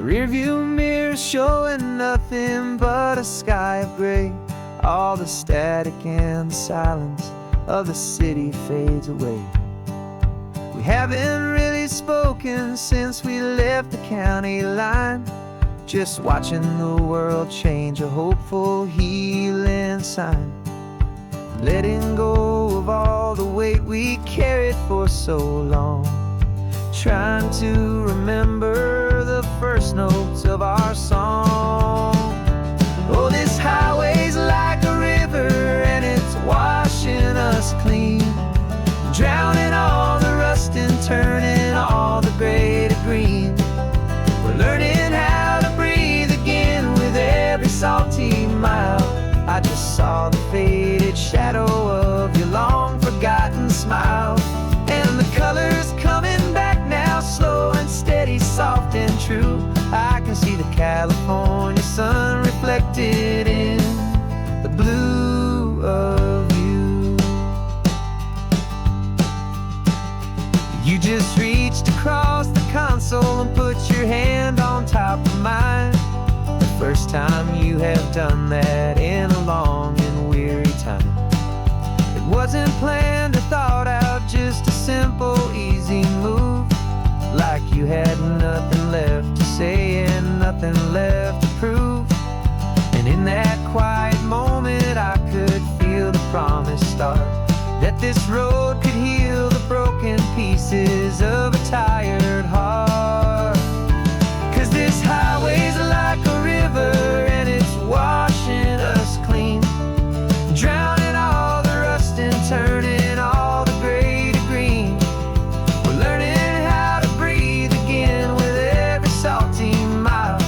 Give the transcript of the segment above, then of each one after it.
rearview mirror showing nothing but a sky of gray. All the static and the silence of the city fades away. We haven't really spoken since we left the county line, just watching the world change, a hopeful healing sign. Letting go of all the weight we carried for so long, trying to remember the first notes of our song. Oh, this highway's like a river and it's washing us clean, drowning all the rust and turning all the gray to green. We're learning how to breathe again with every salty mile. I just saw the faded shadow of your long forgotten smile, and the colors coming back now, slow and steady, soft and true. I can see the California sun reflected in the blue of you. You just reached across the console and put your hand on top of mine. First time you have done that in a long and weary time. It wasn't planned or thought out, just a simple, easy move. Like you had nothing left to say and nothing left to prove. And in that quiet moment I could feel the promise start, that this road could heal the broken pieces of a tired heart. 'Cause this highway's like a river and it's washing us clean, drowning all the rust and turning all the gray to green. We're learning how to breathe again with every salty mile.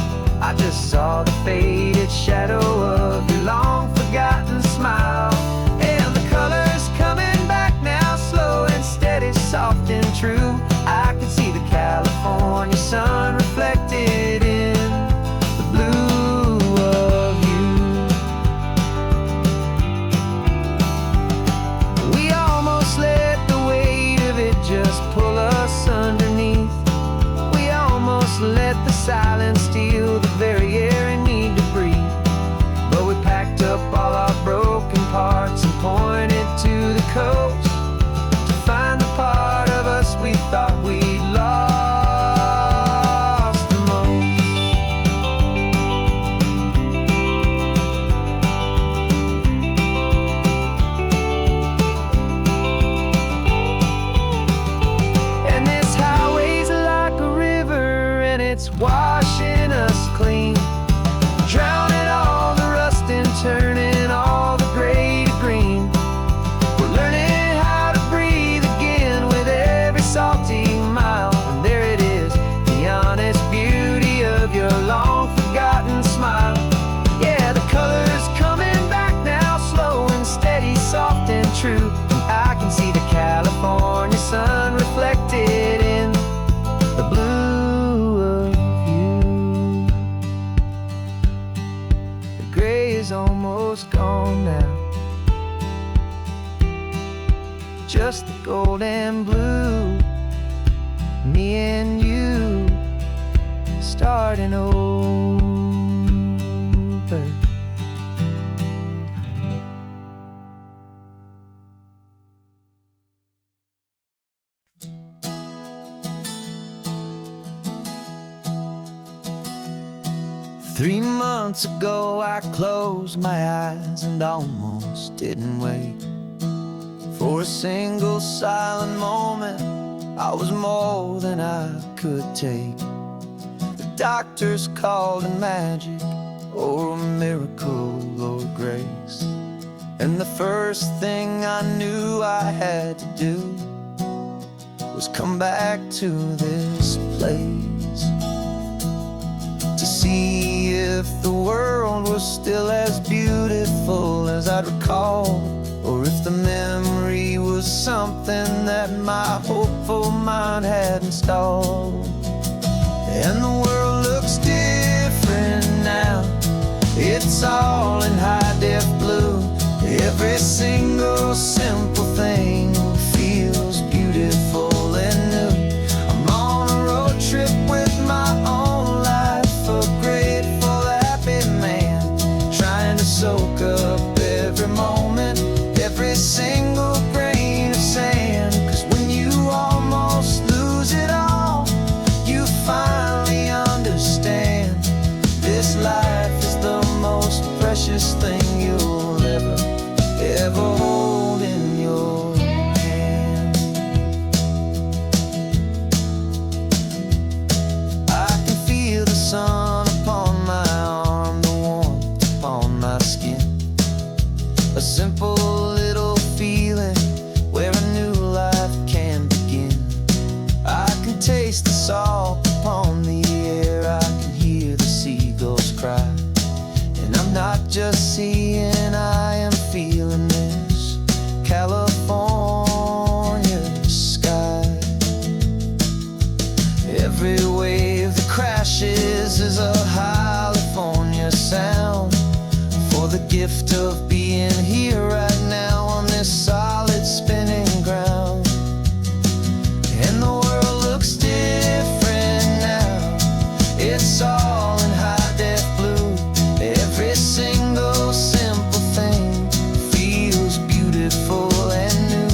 I just saw the faded shadow of your long forgotten smile, and the colors coming back now, slow and steady, soft and true. I can see the California sun reflected in the blue of you. We almost let the weight of it just pull us underneath. We almost let the silence steal the very air we need to breathe. But we packed up all our broken parts and pointed to the coast to find the part of us we thought we'd lost the most. And this highway's like a river and it's washing us clean, drowning all the rust and turning all the gray to green. We're learning how to breathe again with every salty mile. And there it is, the honest beauty of your long forgotten smile. Yeah, the colors coming back now, slow and steady, soft and true. I can see the California sun reflected in the blue of you. The gray is almost gone now, just the gold and blue. Me and you starting over. 3 months ago I closed my eyes and almost didn't wake. For a single silent moment I was more than I could take. The doctors called it magic, or a miracle, or grace. And the first thing I knew I had to do was come back to this place, to see if the world was still as beautiful as I'd recall, or if the memory was something that my hopeful mind had installed. And the world looks different now, it's all in high-def blue. Every single simple thing feels beautiful and new. I'm on a road trip with my own life single grain of sand. 'Cause when you almost lose it all, you finally understand this life is the most precious thing you'll ever hold in your hand. I can feel the sun upon my arm, the warmth upon my skin. A simple little feeling where a new life can begin. I can taste the salt upon the air, I can hear the seagulls cry. And I'm not just seeing, I am feeling this California sky. Every wave that crashes is a California sound, for the gift of being here right now on this solid spinning ground. And the world looks different now, it's all in high def blue. Every single simple thing feels beautiful and new.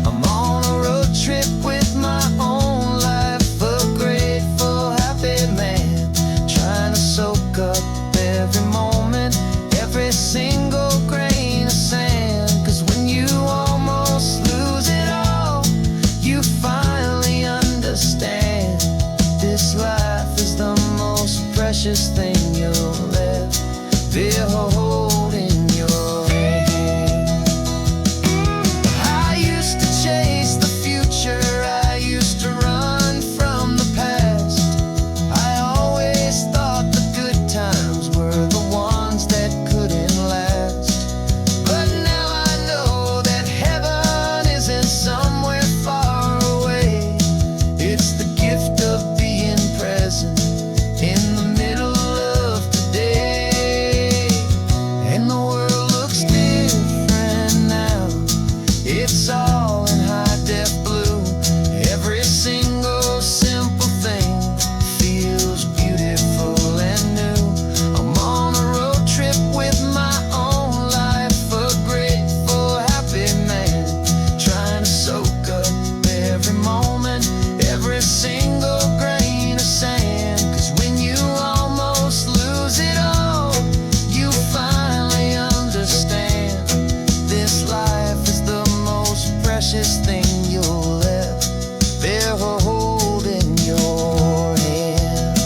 I'm on a road trip with my own life, a grateful, happy man, trying to soak up every moment, every single grain of sand. 'Cause when you almost lose it all, you finally understand this life is the most precious thing you'll ever hold in your hand. I used to chase the future, I used to run from the past. I always thought the good times were the ones that couldn't last. But now I know that heaven isn't somewhere far away. It's the gift of being present in the middle of today. And the world looks different now, it's all in high def blue. Every single simple thing feels beautiful and new. I'm on a road trip with my own life, a grateful, happy man, trying to soak up every moment, every single grain of sand. 'Cause when you almost lose it all, you finally understand this life is the most precious thing you'll ever hold in your hand.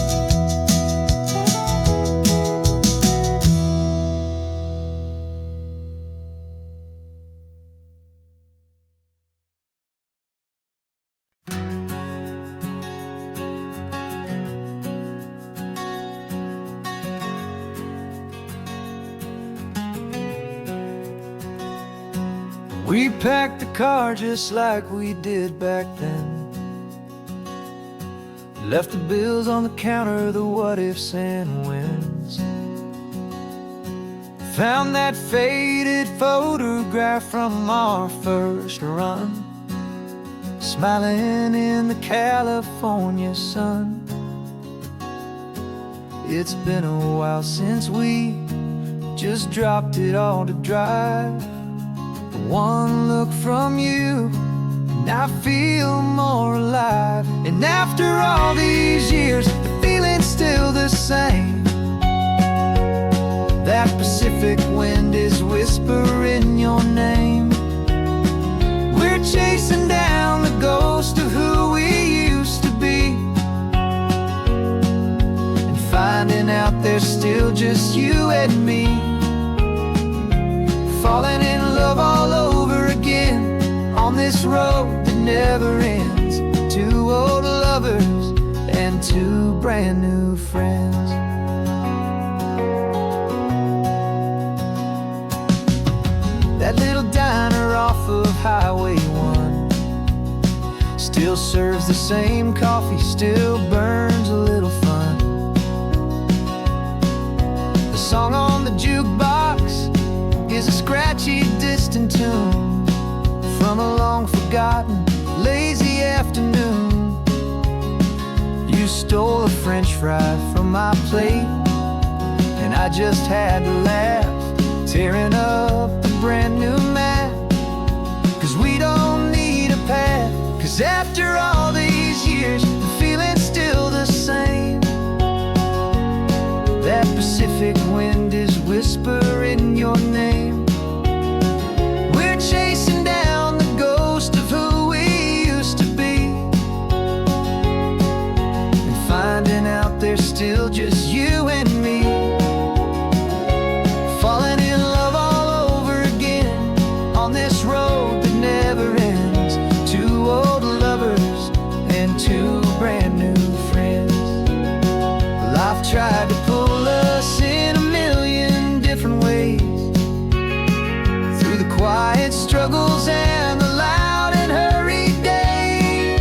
We packed the car just like we did back then. Left the bills on the counter, the what ifs and whens. Found that faded photograph from our first run, smiling in the California sun. It's been a while since we just dropped it all to drive. One look from you and I feel more alive. And after all these years, the feeling's still the same. That Pacific wind is whispering your name. We're chasing down the ghost of who we used to be, and finding out there's still just you and me. Falling in love all over again on this road that never ends. Two old lovers and two brand new friends. That little diner off of Highway 1 still serves the same coffee, still burns a little fun. The song on the jukebox is a scratchy, distant tune from a long forgotten, lazy afternoon. You stole a French fry from my plate, and I just had to laugh, tearing up the brand new map 'Cause after all these years, the feeling's still the same. That Pacific wind is whispering your name. We're chasing down the ghost of who we used to be, and finding out there's still just you and me. Falling in love all over again on this road that never ends. Two old lovers and two brand new friends. Life tried to pull us in a million different ways, through the quiet struggles and the loud and hurried days.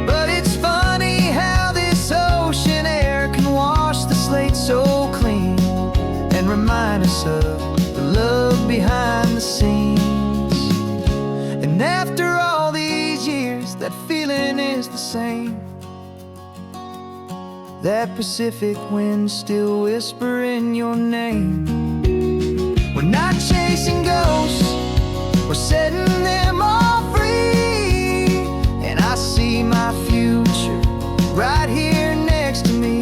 But it's funny how this ocean air can wash the slate so clean, and remind us of the love behind the scenes. And after all these years, that feeling is the same. That Pacific wind still whispering your name. We're not chasing ghosts, we're setting them all free. And I see my future right here next to me.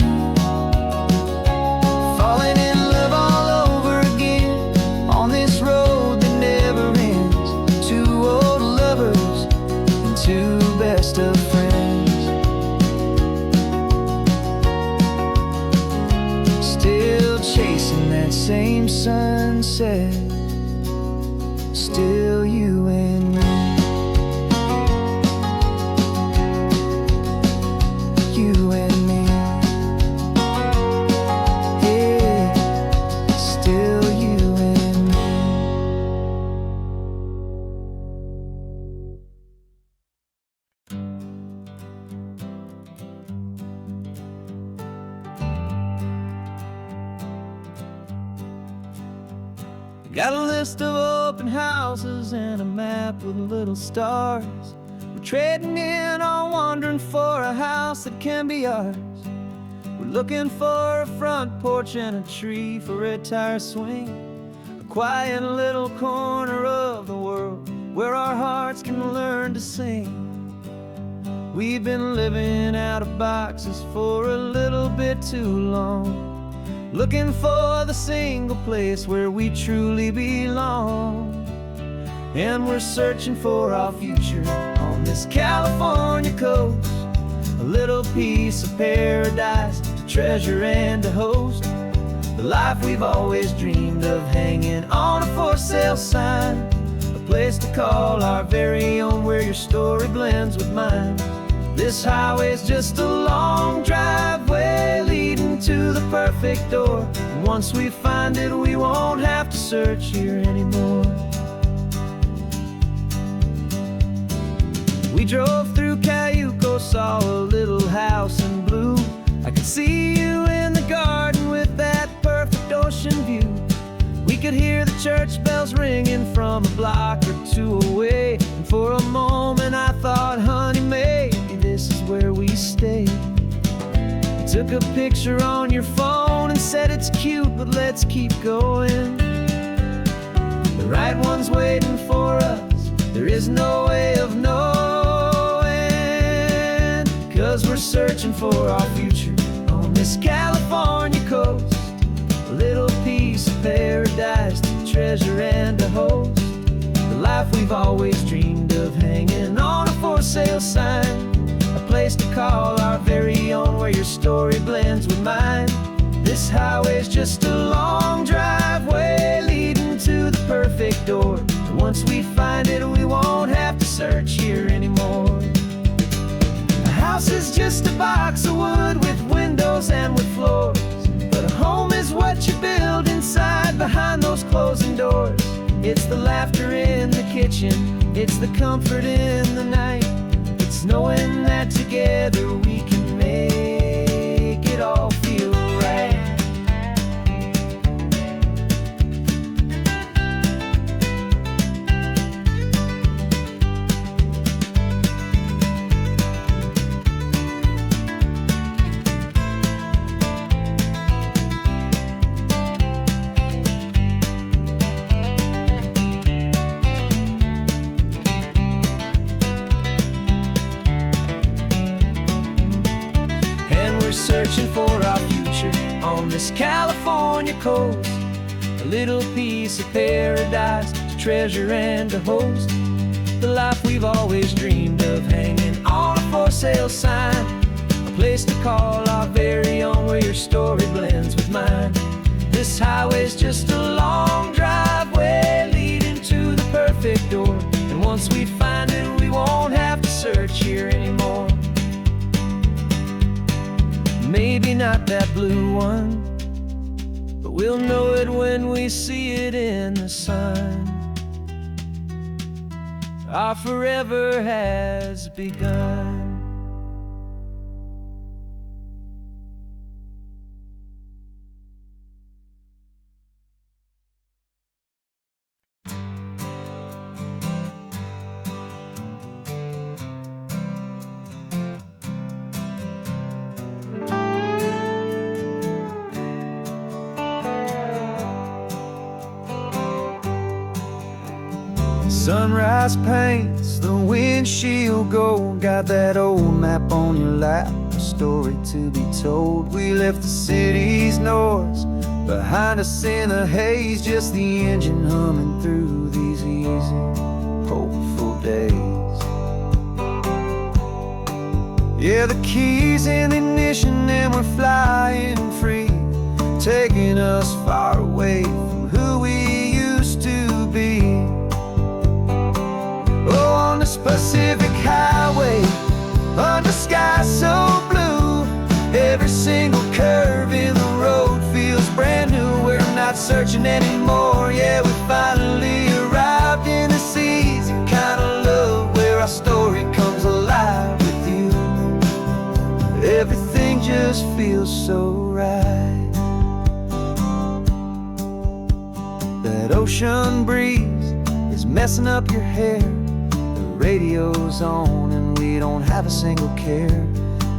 Falling in love all over again on this road that never ends. Two old lovers and two best of friends. Still chasing that same sunset, still you and me. You and me. Yeah, still you and me. Got a list of open houses and a map with little stars. We're trading in on wandering for a house that can be ours. We're looking for a front porch and a tree for a tire swing, a quiet little corner of the world where our hearts can learn to sing. We've been living out of boxes for a little bit too long, looking for the single place where we truly belong. And we're searching for our future on this California coast, a little piece of paradise to treasure and to host. The life we've always dreamed of, hanging on a for sale sign, a place to call our very own where your story blends with mine. This highway's just a long driveway leading to the perfect door. And once we find it, we won't have to search here anymore. We drove through Cayuco, saw a little house in blue. I could see you in the garden with that perfect ocean view. We could hear the church bells ringing from a block or two away. And for a moment I thought, honey, maybe this is where we stay. You took a picture on your phone and said it's cute, but let's keep going. The right one's waiting for us, there is no way of knowing. 'Cause we're searching for our future on this California coast, a little piece of paradise to treasure and to host. The life we've always dreamed of, hanging on a for sale sign, a place to call our very own where your story blends with mine. This highway's just a long driveway leading to the perfect door. And once we find it, we won't have to search here anymore. A house is just a box of wood with windows and with floors, but a home is what you build inside behind those closing doors. It's the laughter in the kitchen, it's the comfort in the night. It's knowing that together we can make it all feel right. this California coast, a little piece of paradise to treasure and to host. The life we've always dreamed of, hanging on a for sale sign, a place to call our very own, where your story blends with mine. This highway's just a long driveway leading to the perfect door, and once we find it, we won't have to search here anymore. Maybe not that blue one, but we'll know it when we see it in the sun. Our forever has begun. Sunrise paints the windshield gold. Got that old map on your lap, a story to be told. We left the city's noise behind us in the haze, just the engine humming through these easy, hopeful days. Yeah, the keys in the ignition and we're flying free, taking us far away from who we used to be. Oh, on this Pacific highway, under skies so blue, every single curve in the road feels brand new. We're not searching anymore, yeah, we finally arrived in this easy kind of love, where our story comes alive with you. Everything just feels so right. That ocean breeze is messing up your hair, radio's on and we don't have a single care.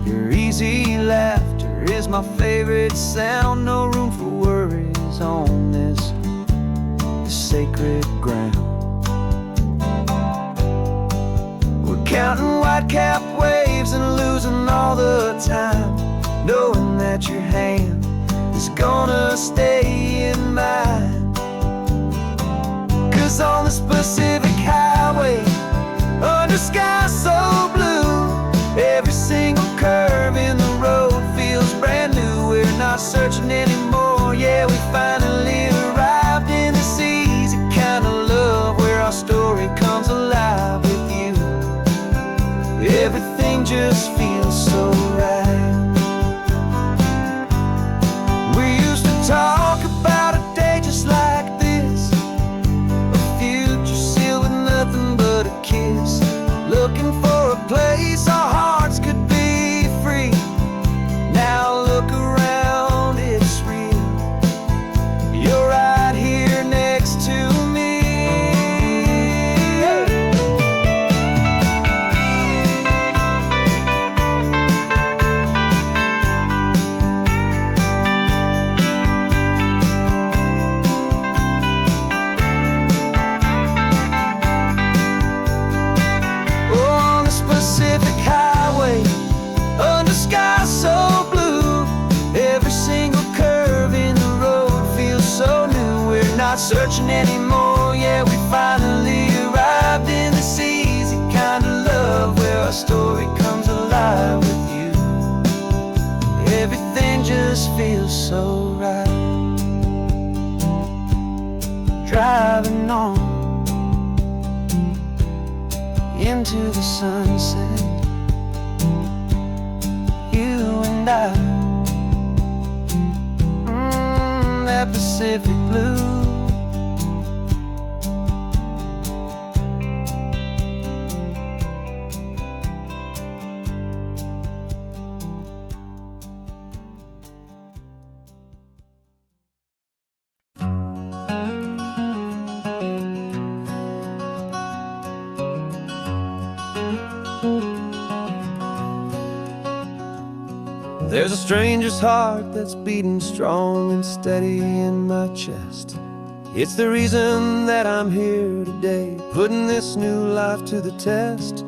Your easy laughter is my favorite sound. No room for worries on this sacred ground. We're counting white-capped waves and losing all the time, knowing that your hand is gonna stay in mine. 'Cause on this Pacific highway, under skies so blue, every single curve in the road feels brand new. We're not searching anymore, yeah, we finally arrived in this easy kind of love, where our story comes alive with you. Everything just feels so right. We used to talk about a day just like this, a future sealed with nothing but a kiss, looking for a place our hearts could be free. Now look around, it's real. You're right here next to me. Pacific highway, under skies so blue, every single curve in the road feels so new. We're not searching anymore, yeah, we finally arrived in this easy kind of love, where our story comes alive with you. Everything just feels so right. Driving on into the sunset, you and I, that Pacific blue. There's a stranger's heart that's beating strong and steady in my chest. It's the reason that I'm here today, putting this new life to the test.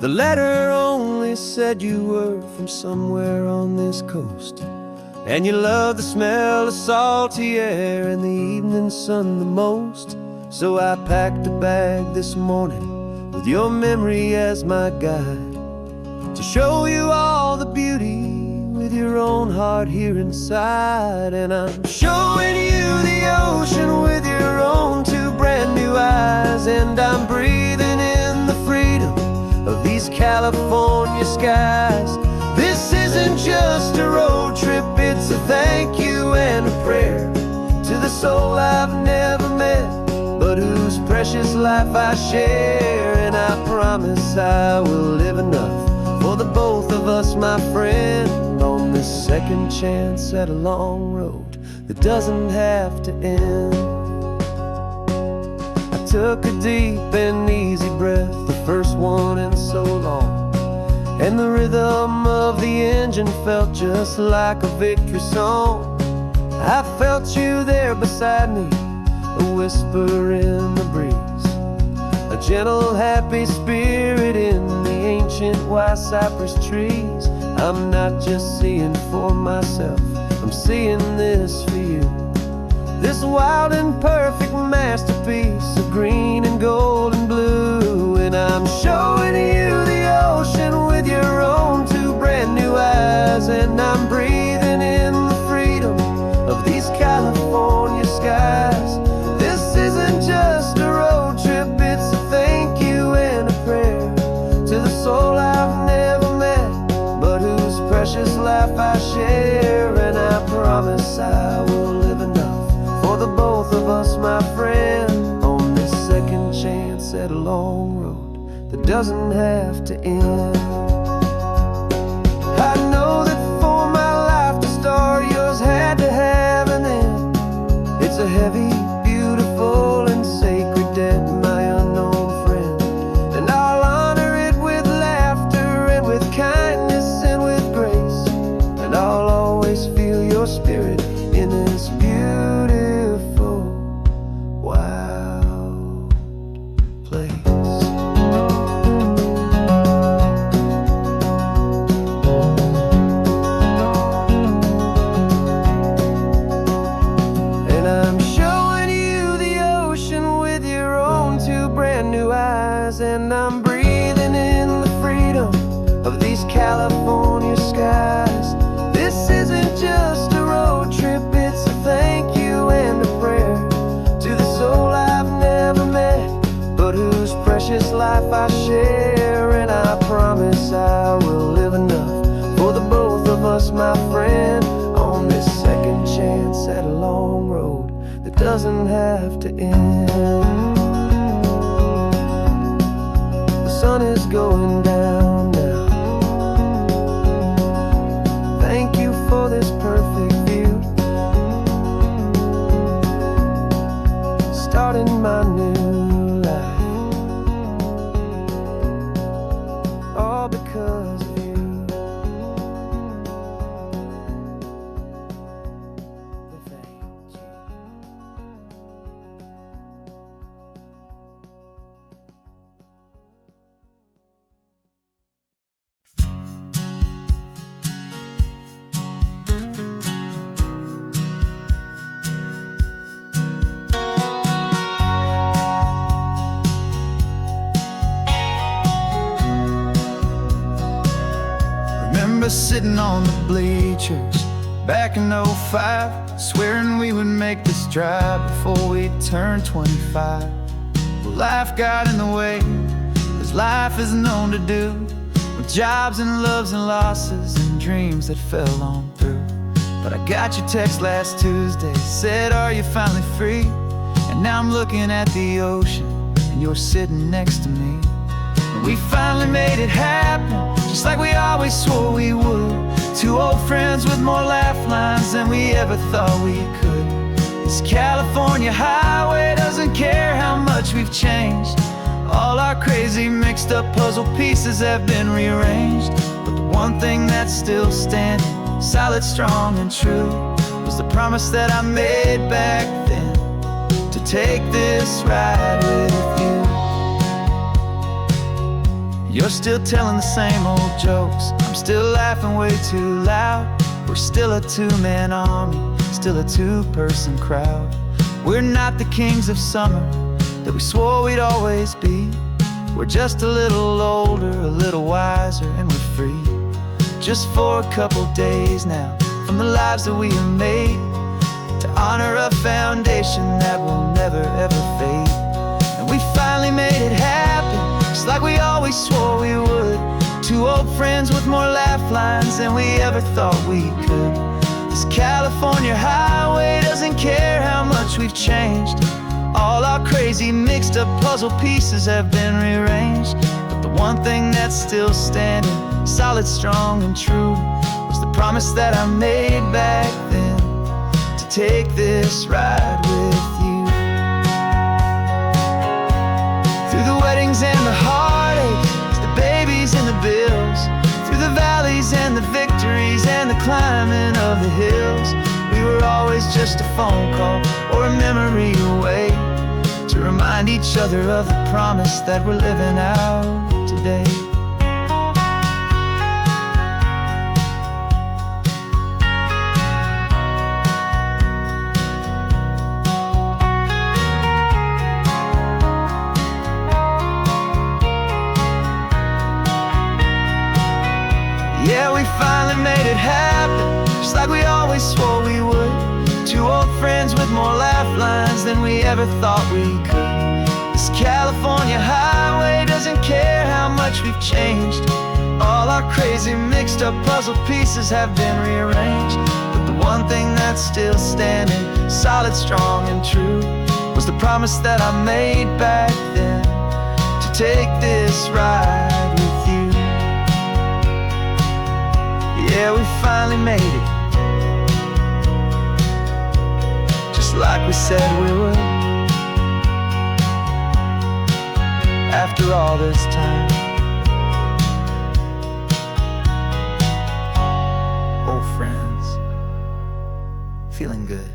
The letter only said you were from somewhere on this coast, and you love the smell of salty air and the evening sun the most. So I packed a bag this morning with your memory as my guide, to show you all the beauty with your own heart here inside. And I'm showing you the ocean with your own two brand new eyes, and I'm breathing in the freedom of these California skies. This isn't just a road trip, it's a thank you and a prayer to the soul I've never met, but whose precious life I share. And I promise I will live enough for the both of us, my friend, on this second chance at a long road that doesn't have to end. I took a deep and easy breath, the first one in so long, and the rhythm of the engine felt just like a victory song. I felt you there beside me, a whisper in the breeze, a gentle happy spirit in the ancient white cypress trees. I'm not just seeing for myself, I'm seeing this for you, this wild and perfect masterpiece of green and gold and blue. And I'm showing you the ocean with your own two brand new eyes, and I'm breathing in the freedom of these California skies. This isn't just a road trip, it's a thank you and a prayer to the soul I've never met, but whose precious life I share. And I promise I will live enough for the both of us, my friend, on this second chance at a long road that doesn't have to end. I know that for my life to start, yours had to have an end. It's a heavy, beautiful, and sacred debt, my unknown friend, and I'll honor it with laughter and with kindness and with grace, and I'll always feel your spirit in this beautiful, wild place. And I'm showing you the ocean with your own two brand new eyes, and I'm breathing in the freedom of these California skies. This isn't just a road trip, it's a thank you and a prayer to the soul I've never met, but whose precious life I share. And I promise I will live enough for the both of us, my friend, on this second chance at a long road that doesn't have to end. The sun is going down now. Thank you for this perfect view, starting my new life, all because of you. Thank you. Remember sitting on the bleachers back in '05, swearing we would make this drive before we turned 25. Well, life got in the way, as life is known to do, with jobs and loves and losses and dreams that fell on through. But I got your text last Tuesday, said, are you finally free? And now I'm looking at the ocean, and you're sitting next to me. We finally made it happen, just like we always swore we would. Two old friends with more laugh lines than we ever thought we could. This California highway doesn't care how much we've changed. All our crazy mixed up puzzle pieces have been rearranged, but the one thing that's still standing, solid, strong, and true, was the promise that I made back then, to take this ride with you. You're still telling the same old jokes, I'm still laughing way too loud. We're still a two-man army, still a two-person crowd. We're not the kings of summer that we swore we'd always be. We're just a little older, a little wiser, and we're free. Just for a couple days now, from the lives that we have made, to honor a foundation that will never ever fade. And we finally made it happen, just like we always swore we would. Two old friends with more laugh lines than we ever thought we could. This California highway doesn't care how much we've changed. All our crazy mixed up puzzle pieces have been rearranged. But the one thing that's still standing, solid, strong, and true, was the promise that I made back then, to take this ride with you. Through the weddings and the heartaches, the babies and the bills, through the valleys and the victories and the climbing of the hills, we were always just a phone call or a memory away, to remind each other of the promise that we're living out today. Yeah, we finally made it happen, just like we always swore we would. Two old friends with more laugh lines than we ever thought we could. This California highway doesn't care how much we've changed. All our crazy mixed up puzzle pieces have been rearranged. But the one thing that's still standing, solid, strong, and true, was the promise that I made back then, to take this ride with you. Yeah, we finally made it, just like we said we would. After all this time, old friends, feeling good.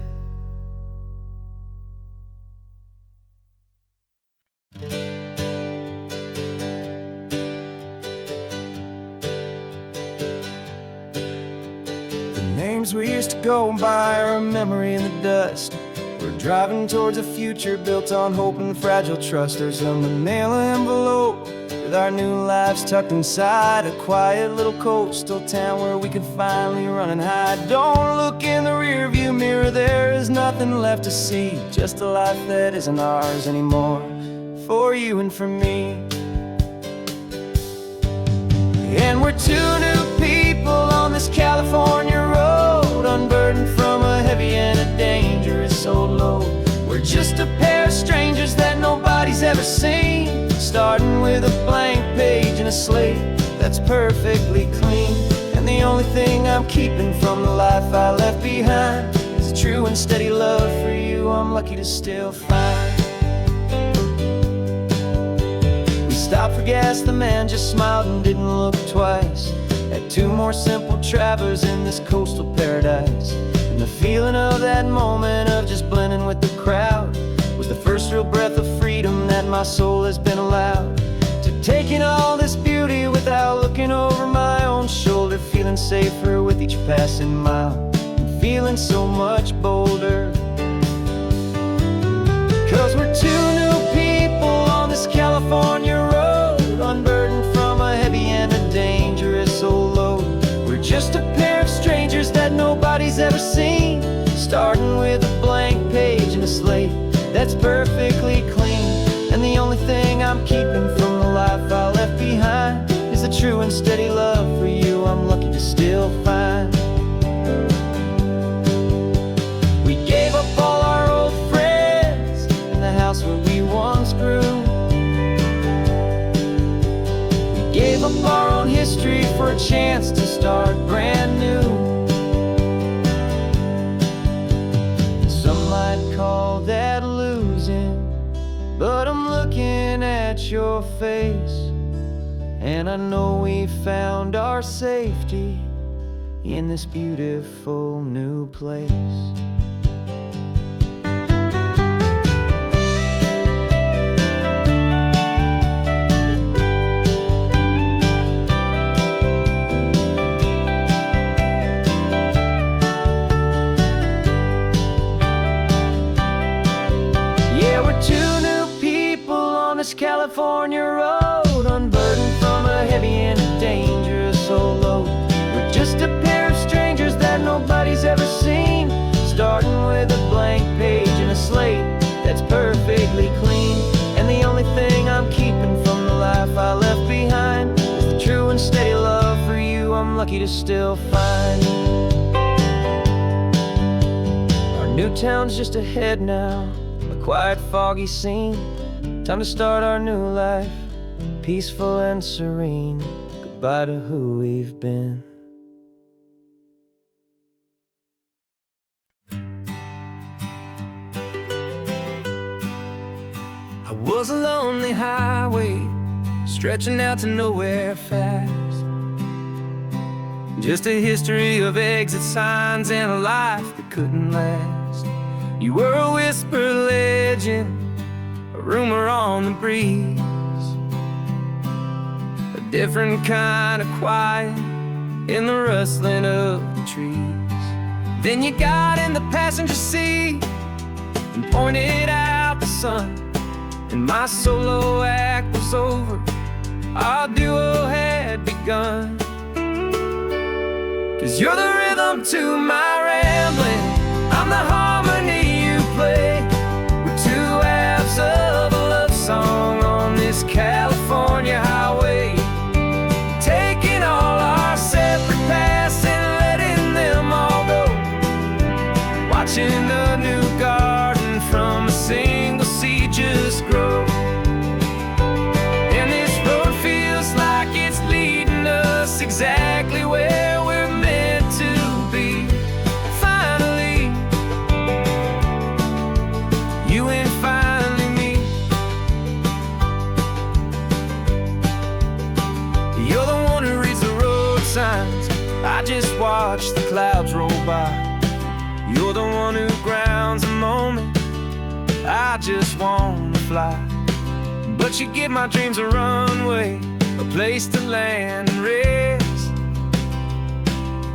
Names we used to go by are a memory in the dust. We're driving towards a future built on hope and fragile trust. There's a manila envelope with our new lives tucked inside, a quiet little coastal town where we could finally run and hide. Don't look in the rearview mirror, there is nothing left to see, just a life that isn't ours anymore, for you and for me. And we're two new people on this California road, unburdened from a heavy and a dangerous old load. We're just a pair of strangers that nobody's ever seen, starting with a blank page and a slate that's perfectly clean. And the only thing I'm keeping from the life I left behind is a true and steady love for you I'm lucky to still find. Stopped for gas, the man just smiled and didn't look twice. Had two more simple travelers in this coastal paradise. And the feeling of that moment of just blending with the crowd was the first real breath of freedom that my soul has been allowed. To take in all this beauty without looking over my own shoulder, feeling safer with each passing mile, and feeling so much bolder. 'Cause we're two new people on this California road, unburdened from a heavy and a dangerous old load. We're just a pair of strangers that nobody's ever seen, starting with a blank page and a slate that's perfectly clean. And the only thing I'm keeping from the life I left behind is a true and steady love for you I'm lucky to still find. We gave up all our old friends in the house where we once grew. Gave up our own history for a chance to start brand new. Some might call that losing, but I'm looking at your face, and I know we found our safety in this beautiful new place. California road, unburdened from a heavy and a dangerous old load. We're just a pair of strangers that nobody's ever seen, starting with a blank page and a slate that's perfectly clean. And the only thing I'm keeping from the life I left behind is the true and steady love for you I'm lucky to still find. Our new town's just ahead now, a quiet, foggy scene. Time to start our new life, peaceful and serene. Goodbye to who we've been. I was a lonely highway, stretching out to nowhere fast. Just a history of exit signs and a life that couldn't last. You were a whispered legend, a rumor on the breeze, a different kind of quiet in the rustling of the trees. Then you got in the passenger seat and pointed out the sun, and my solo act was over, our duo had begun. 'Cause you're the rhythm to my rambling, I'm the harmony you play. We're two halves of a love song on this California highway, taking all our separate paths and letting them all go, watching a new garden from a single seed just grow. And this road feels like it's leading us exactly where we're meant to be. Finally, you and finally me. You're the one who reads the road signs, I just watch the clouds roll by. You're the one who grounds a moment, I just wanna fly. But you give my dreams a runway, a place to land and rest.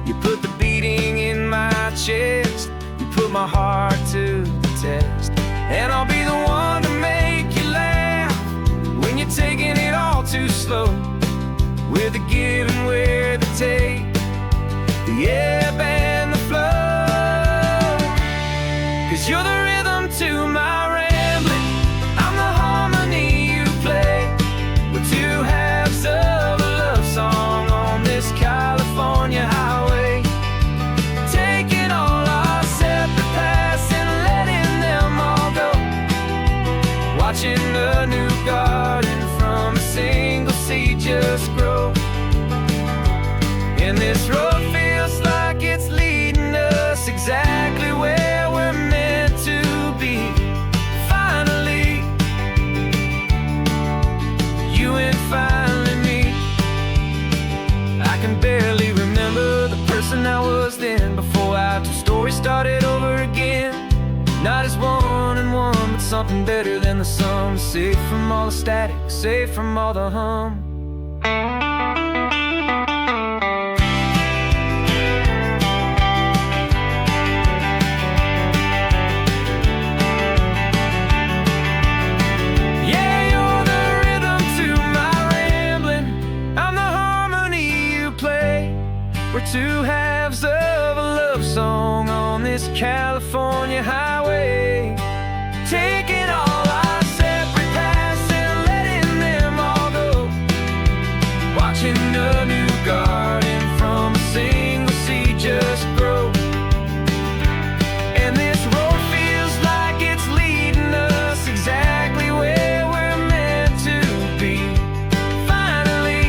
You put the beating in my chest, you put my heart to the test. And I'll be the one to make you laugh when you're taking it all too slow. We're the give and we're the take, the ebb and the flow. 'Cause you're the rhythm to my rambling, I'm the harmony you play. We're two halves of a love song on this California highway, taking all our separate paths and letting them all go, watching a new garden from a single seed just grow. And this road feels like it's leading us exactly where we're meant to be. Finally, you and finally me. I can barely remember the person I was then, before our two stories started over again. Not as one and one, but something better than the sum. Safe from all the static, safe from all the hum. We're two halves of a love song on this California highway, taking all our separate paths and letting them all go, watching a new garden from a single seed just grow. And this road feels like it's leading us exactly where we're meant to be. Finally,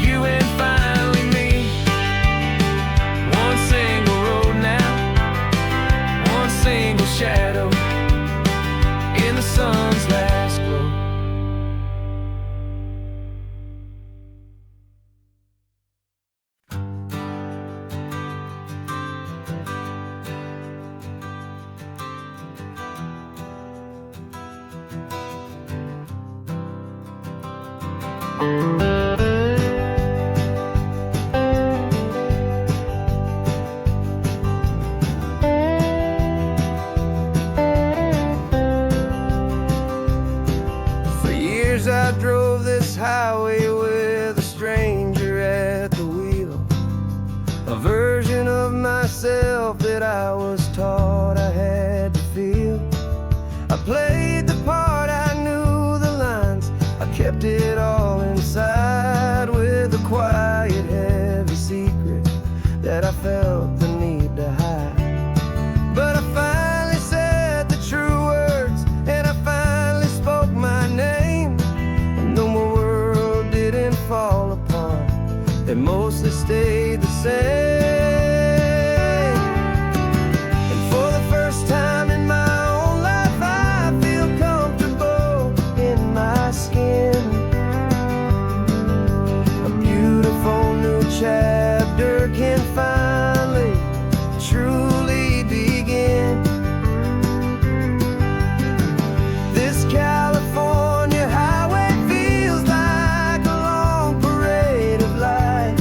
you and finally me. One single road now, one single shadow in the sun's last glow. years I drove this highway with a stranger at the wheel, a version of myself that I was taught I had to feel. I played the part, I knew the lines, I kept it all inside with a quiet, heavy secret that I felt the need to hide. But I finally said the true words, and I finally spoke my name. And though my world didn't fall apart, it mostly stayed the same. And for the first time in my own life, I feel comfortable in my skin. A beautiful new chapter can finally truly begin. This California highway feels like a long parade of light,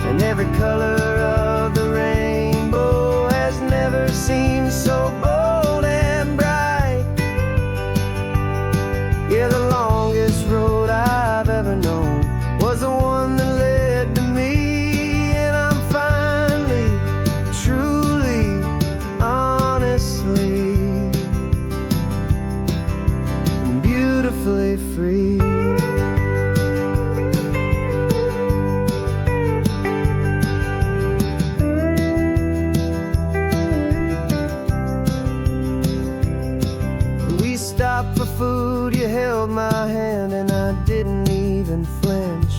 and every color of the rainbow has never seemed so bold and bright. Yeah, the longest road I've ever known was the one that led to me, and I'm finally, truly, honestly, and beautifully free. We stopped for food, you held my hand, and I didn't even flinch.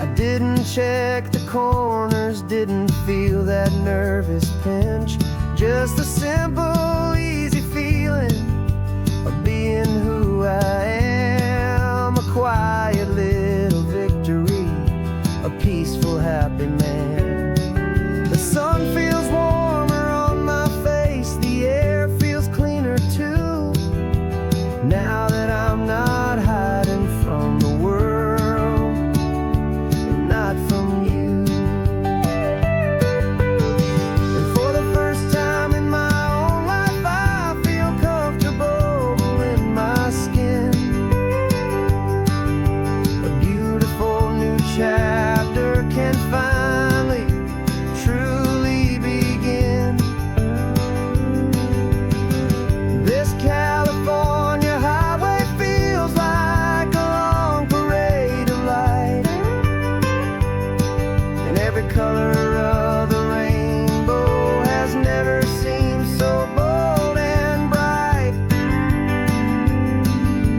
I didn't check the corners, didn't feel that nervous pinch. Just a simple, easy feeling of being who I am. A quiet little victory, a peaceful, happy man. The sun feels warmer on my face, the air feels cleaner too, now that I'm not hiding from the world, and not from you. And for the first time in my own life, I feel comfortable in my skin. A beautiful new chapter can finally, truly begin. This California highway feels like a long parade of light, and every color of the rainbow has never seemed so bold and bright.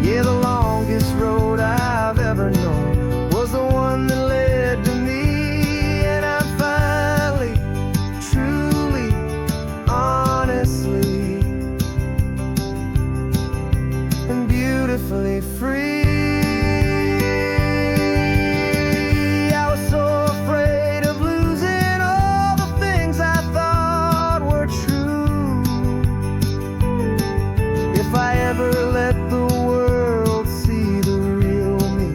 Yeah, the longest road I've ever known was the one that led to me, and I'm finally, truly, honestly, and beautifully free. I was so afraid of losing all the things I thought were true. If I ever let the world see the real me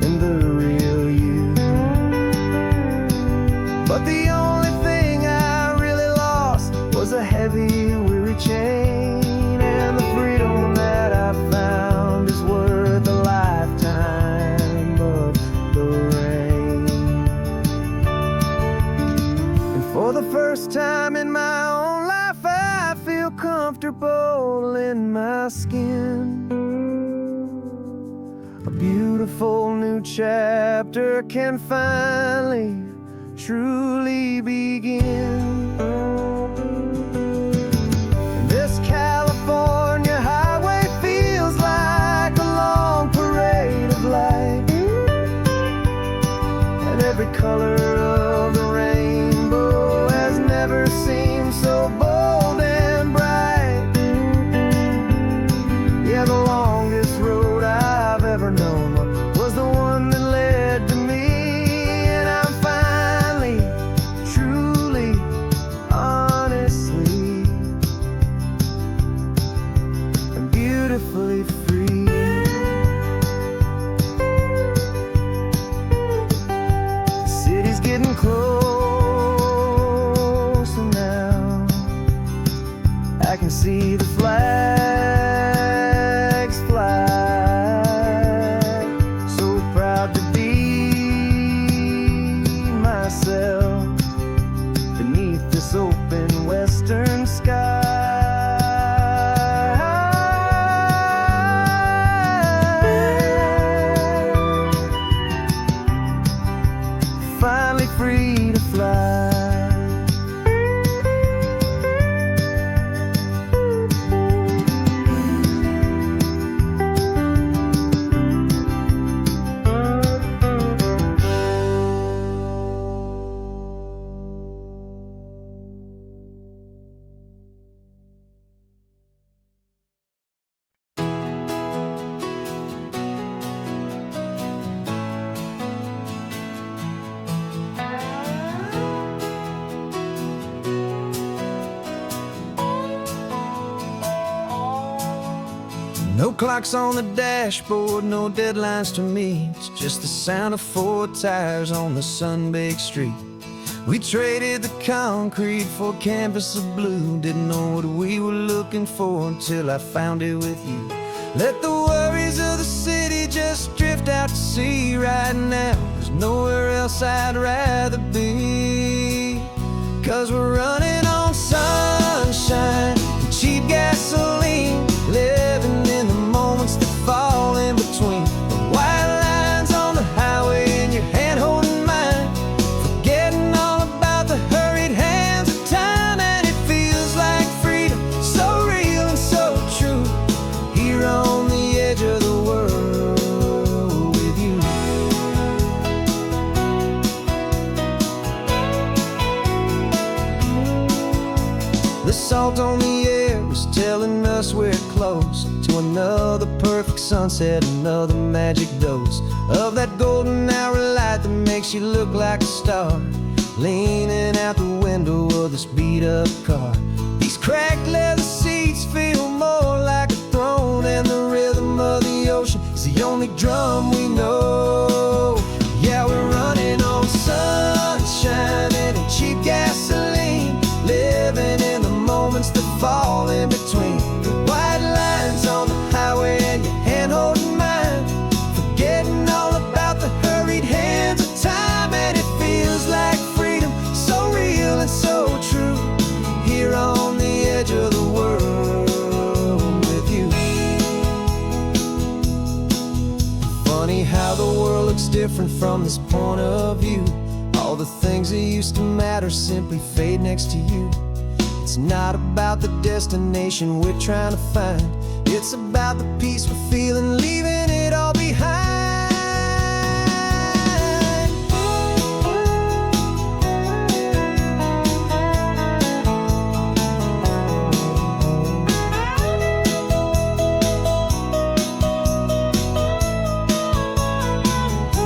and the real you. But the only thing I really lost was a heavy, weary chain, and the freedom that I found is worth a lifetime of the rain. And for the first time in my own life, I feel comfortable in my skin. A beautiful new chapter can finally, truly begin. This California highway feels like a long parade of light, and every color of the rainbow has never seemed so bold and bright. Yeah, the longest road I've ever known was the one that led to me, and I'm finally, truly, honestly, and beautifully free. The city's getting closer now, I can see the flag No clocks on the dashboard, no deadlines to meet. It's just the sound of 4 tires on the sun-baked street. We traded the concrete for a canvas of blue. Didn't know what we were looking for until I found it with you. Let the worries of the city just drift out to sea right now. There's nowhere else I'd rather be. 'Cause we're running on sunshine and cheap gasoline, living in the moments that fall in between. The white lines on the highway and your hand holding mine, forgetting all about the hurried hands of time. And it feels like freedom, so real and so true, here on the edge of the world with you. The salt on the air was telling us we're close to another perfect sunset, another magic dose of that golden hour light that makes you look like a star, leaning out the window of this beat-up car. These cracked leather seats feel more like a throne, and the rhythm of the ocean is the only drum we know. Yeah, we're running on sunshine and cheap gasoline, living in the moments that fall in between. The white lines on the highway and your hand holding mine, forgetting all about the hurried hands of time. And it feels like freedom, so real and so true, here on the edge of the world with you. Funny how the world looks different from this point of view. All the things that used to matter simply fade next to you. It's not about the destination we're trying to find, it's about the peace we're feeling, leaving it all behind.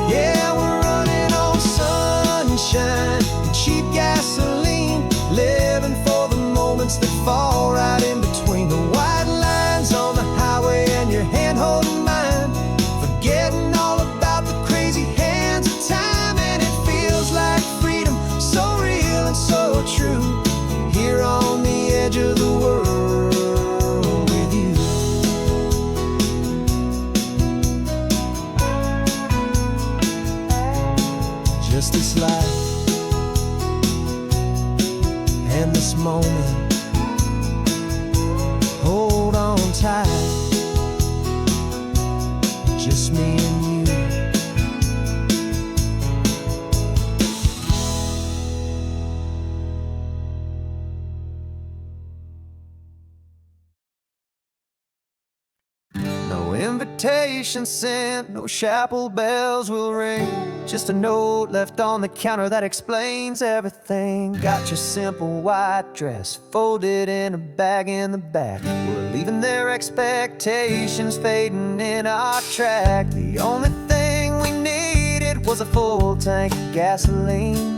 Yeah, we're running on sunshine and cheap gasoline, living for the moments that fall right in between. The white lines on the highway and your hand holding mine, forgetting all about the crazy hands of time. And it feels like freedom, so real and so true, here on the edge of the world with you. Just this life and this moment, hold on tight, just me and you. No invitation sent, no chapel bells will ring, just a note left on the counter that explains everything. Got your simple white dress folded in a bag in the back. We're leaving their expectations fading in our track. The only thing we needed was a full tank of gasoline,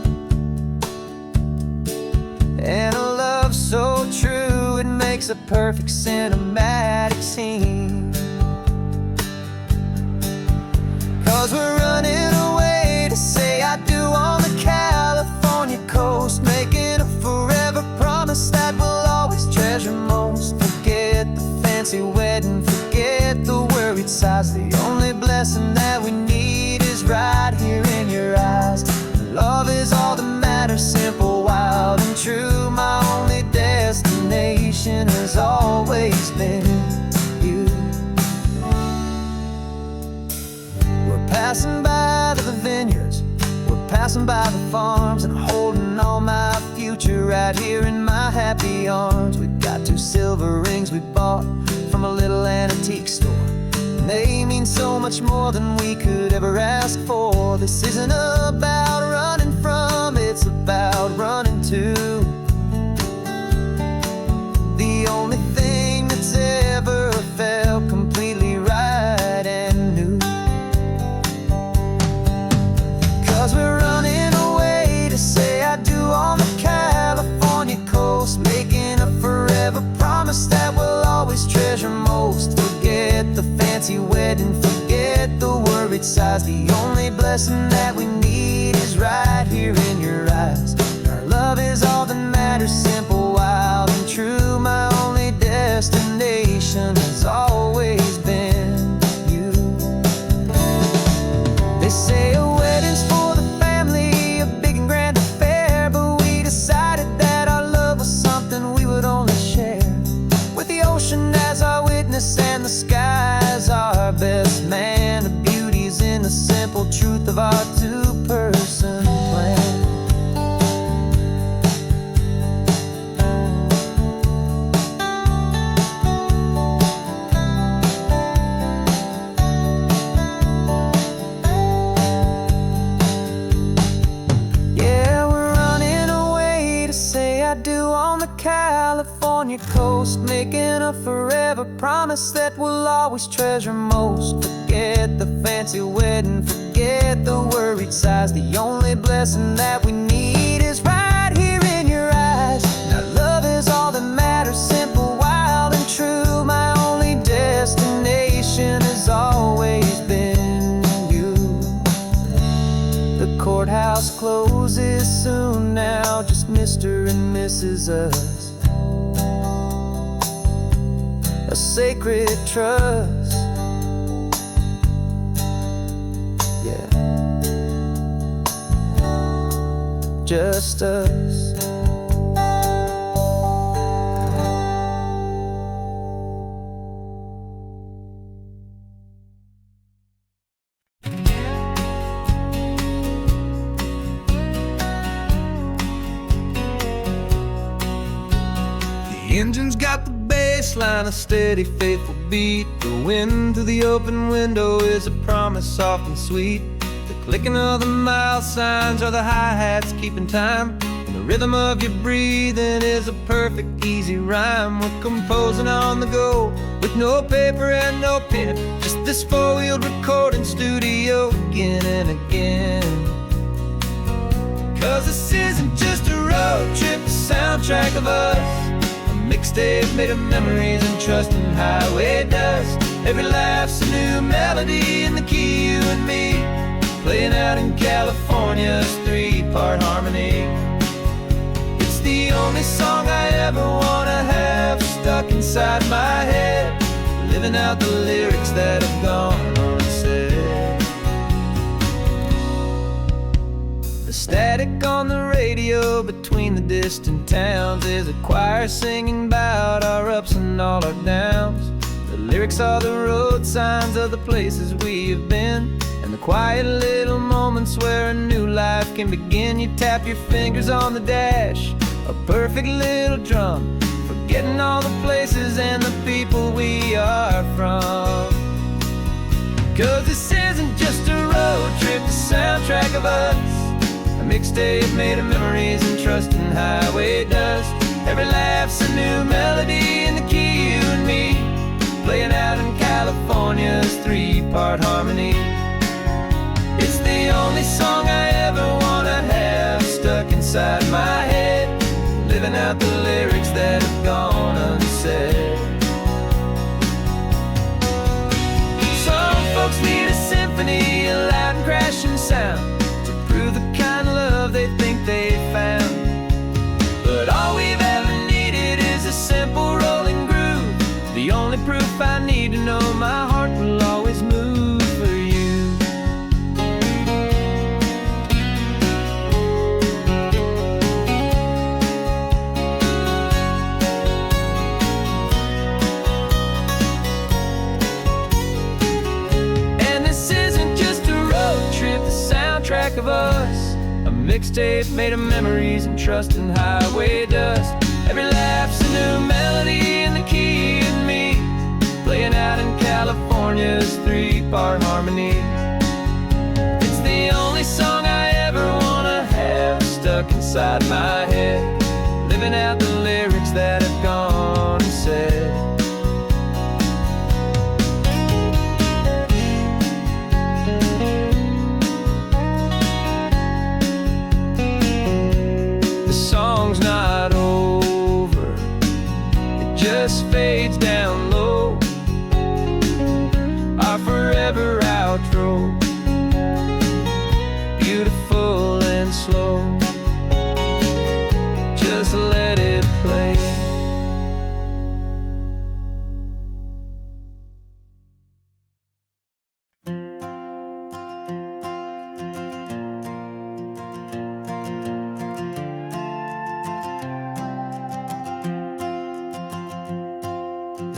and a love so true it makes a perfect cinematic scene. 'Cause we're running away to say I do on the California coast, making a forever promise that we'll always treasure most. Forget the fancy wedding, forget the worried sighs. The only blessing that we need is right here in your eyes. Love is all that matters, simple, wild and true. My only destination has always been you. We're passing by the vineyards, we're passing by the farms, and holding all my future right here in my happy arms. We've got 2 silver rings we bought from a little antique store, and they mean so much more than we could ever ask for. This isn't about running from, it's about running to. The only thing that's ever felt completely right and new. 'Cause we're running away to say I do on the California coast, making a forever promise that we'll always treasure most. Forget fancy wedding, forget the worried sighs. The only blessing that we need is right here in your eyes. Our love is all that matters, simple, wild, and true. My only destination has always been you. They say a wedding's for the family, a big and grand affair, but we decided that our love was something we would only share with the ocean as our witness and the sky as our best man. The beauty's in the simple truth of our two-person plan. California coast, making a forever promise that we'll always treasure most. Forget the fancy wedding, forget the worried sighs. The only blessing that we need is right here in your eyes. Now love is all that matters, simple, wild, and true. My only destination has always been you. The courthouse closes soon now, just Mr. and Mrs. Us. A sacred trust, yeah, just us. The engine's got the baseline, a steady, faithful beat. The wind through the open window is a promise soft and sweet. The clicking of the mile signs are the hi-hats keeping time, and the rhythm of your breathing is a perfect, easy rhyme. We're composing on the go with no paper and no pen, just this four-wheeled recording studio again and again. 'Cause this isn't just a road trip, the soundtrack of us. Mixtape made of memories and trust in highway dust. Every laugh's a new melody in the key, you and me, playing out in California's three-part harmony. It's the only song I ever wanna have stuck inside my head, living out the lyrics that have gone unsaid. The static on the radio between the distant towns is a choir singing about our ups and all our downs. The lyrics are the road signs of the places we have been, and the quiet little moments where a new life can begin. You tap your fingers on the dash, a perfect little drum, forgetting all the places and the people we are from. 'Cause this isn't just a road trip, the soundtrack of us. Mixtape made of memories and trust in highway dust. Every laugh's a new melody in the key, you and me, playing out in California's three-part harmony. It's the only song I ever wanna have stuck inside my head, living out the lyrics that have gone unsaid. Some folks need a symphony, a loud and crashing sound, the kind of love they think they found. But all we've ever needed is a simple rolling groove, the only proof I need to know my heart will always move for you. And this isn't just a road trip, the soundtrack of us. A mixtape made of memories and trust in highway dust. Every laugh's a new melody in the key, and me, playing out in California's three-part harmony. It's the only song I ever wanna have stuck inside my head, living out the lyrics that have gone unsaid. Song's not over, it just fades down low.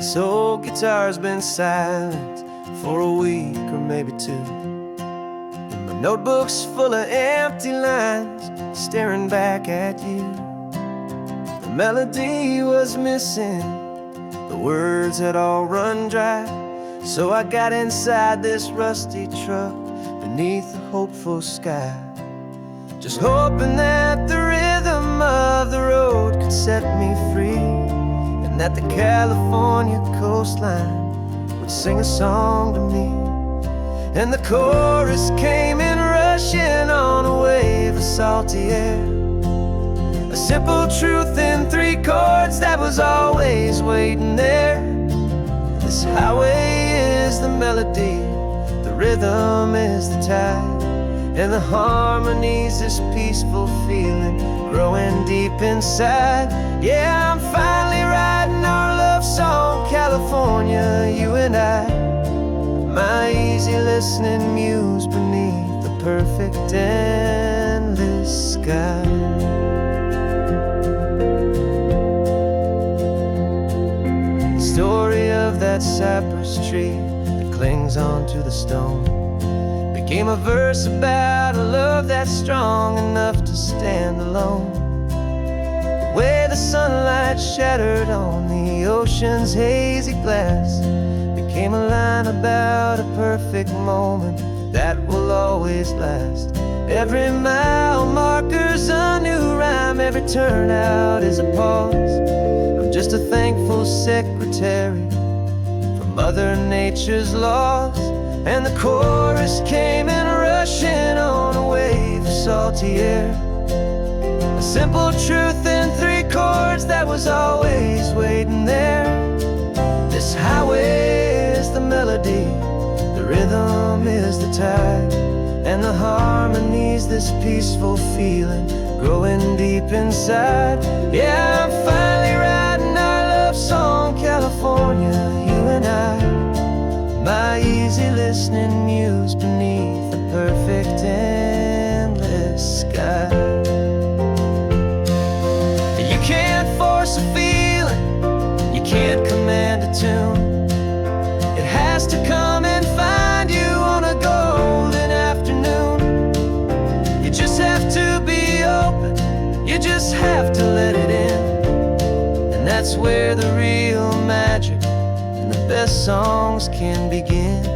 This old guitar's been silent for a week or maybe two, and my notebook's full of empty lines staring back at you. The melody was missing, the words had all run dry, so I got inside this rusty truck beneath the hopeful sky, just hoping that the rhythm of the road could set me free, and that the California coastline would sing a song to me. And the chorus came in rushing on a wave of salty air, a simple truth in 3 chords that was always waiting there. This highway is the melody, the rhythm is the tide, and the harmony's this peaceful feeling growing deep inside. Yeah, I'm finally writing our love song, California, you and I, my easy listening muse beneath the perfect endless sky. The story of that cypress tree that clings onto the stone became a verse about a love that's strong enough to stand alone. The way the sunlight shattered on the ocean's hazy glass became a line about a perfect moment that will always last. Every mile marker's a new rhyme, every turnout is a pause. I'm just a thankful secretary for Mother Nature's laws. And the chorus came in rushing on a wave of salty air, a simple truth in 3 chords that was always waiting there. This highway is the melody, the rhythm is the tide, and the harmony's this peaceful feeling growing deep inside. Yeah, I'm finally writing our love song, California, you and I, my easy listening muse beneath the perfect endless sky. You can't force a feeling, you can't command a tune. It has to come and find you on a golden afternoon. You just have to be open, you just have to let it in, and that's where the real magic and the best songs can begin.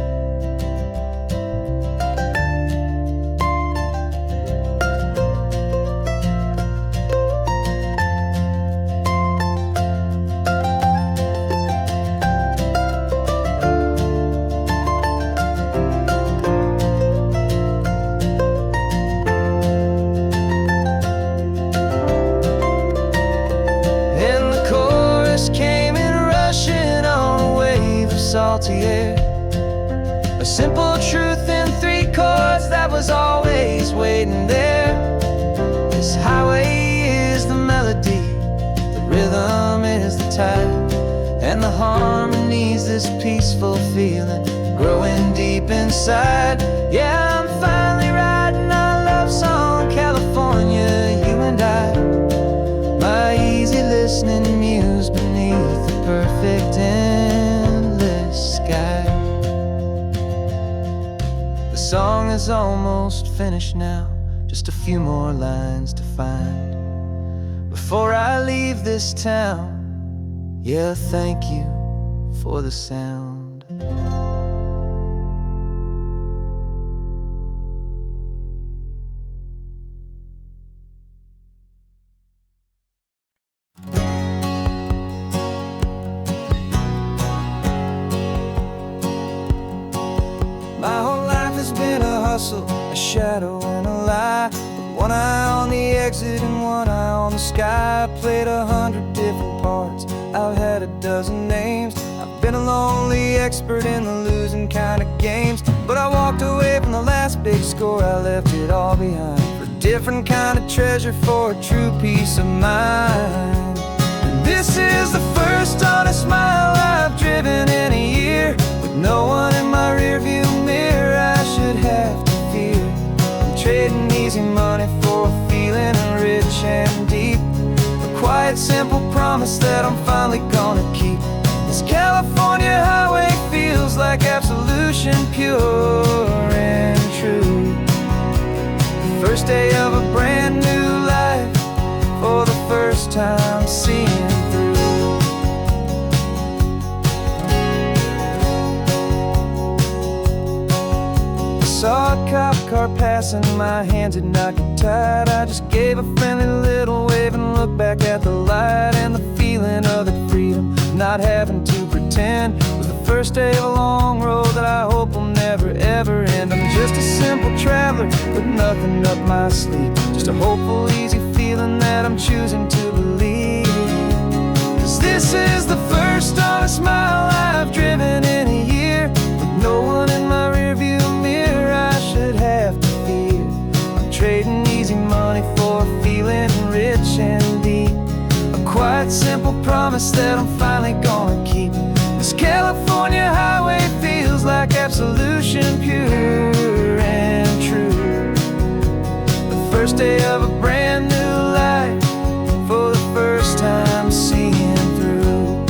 Salty air, a simple truth in 3 chords that was always waiting there. This highway is the melody, the rhythm is the tide, and the harmony's this peaceful feeling growing deep inside. Yeah, I'm finally writing our love song, California, you and I, my easy listening muse beneath the perfect endless sky. The song is almost finished now, just a few more lines to find before I leave this town. Yeah, thank you for the sound. My whole life has been a hustle, a shadow and a lie, with one eye on the exit and one eye on the sky. I played 100 different parts, I've had a dozen names. I've been a lonely expert in the losing kind of games, but I walked away from the last big score, I left it all behind for a different kind of treasure, for a true peace of mind. And this is the first honest mile I've driven in a year, with no one in my rearview mirror I should have to fear. I'm trading easy money for a feeling rich and deep, a quiet simple promise that I'm finally gonna keep. This California California highway feels like absolution, pure and true. The first day of a brand new life, for the first time seeing through. I saw a cop car passing, my hands had not got tied. I just gave a friendly little wave and looked back at the light. And the feeling of the freedom, not having to pretend, was the first day of a long road that I hope will never ever end. I'm just a simple traveler with nothing up my sleeve, just a hopeful, easy feeling that I'm choosing to believe. 'Cause this is the first honest mile I've driven in a year, with no one in my rearview mirror I should have to fear. I'm trading easy money for a feeling rich and deep, a quiet, simple promise that I'm finally gonna keep. This California highway feels like absolution, pure and true. The first day of a brand new life, for the first time seeing through.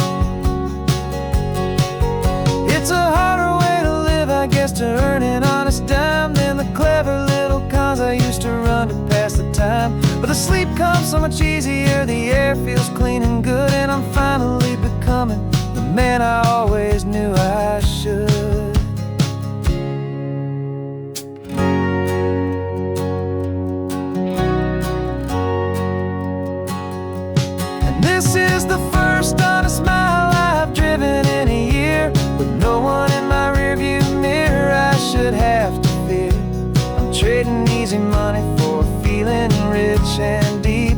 It's a harder way to live, I guess, to earn an honest dime than the clever little cons I used to run to pass the time. But the sleep comes so much easier, the air feels clean and good, and I'm finally becoming the man I always knew I should. And this is the first honest mile I've driven in a year, with no one in my rearview mirror I should have to fear. I'm trading easy money for a feeling rich and deep,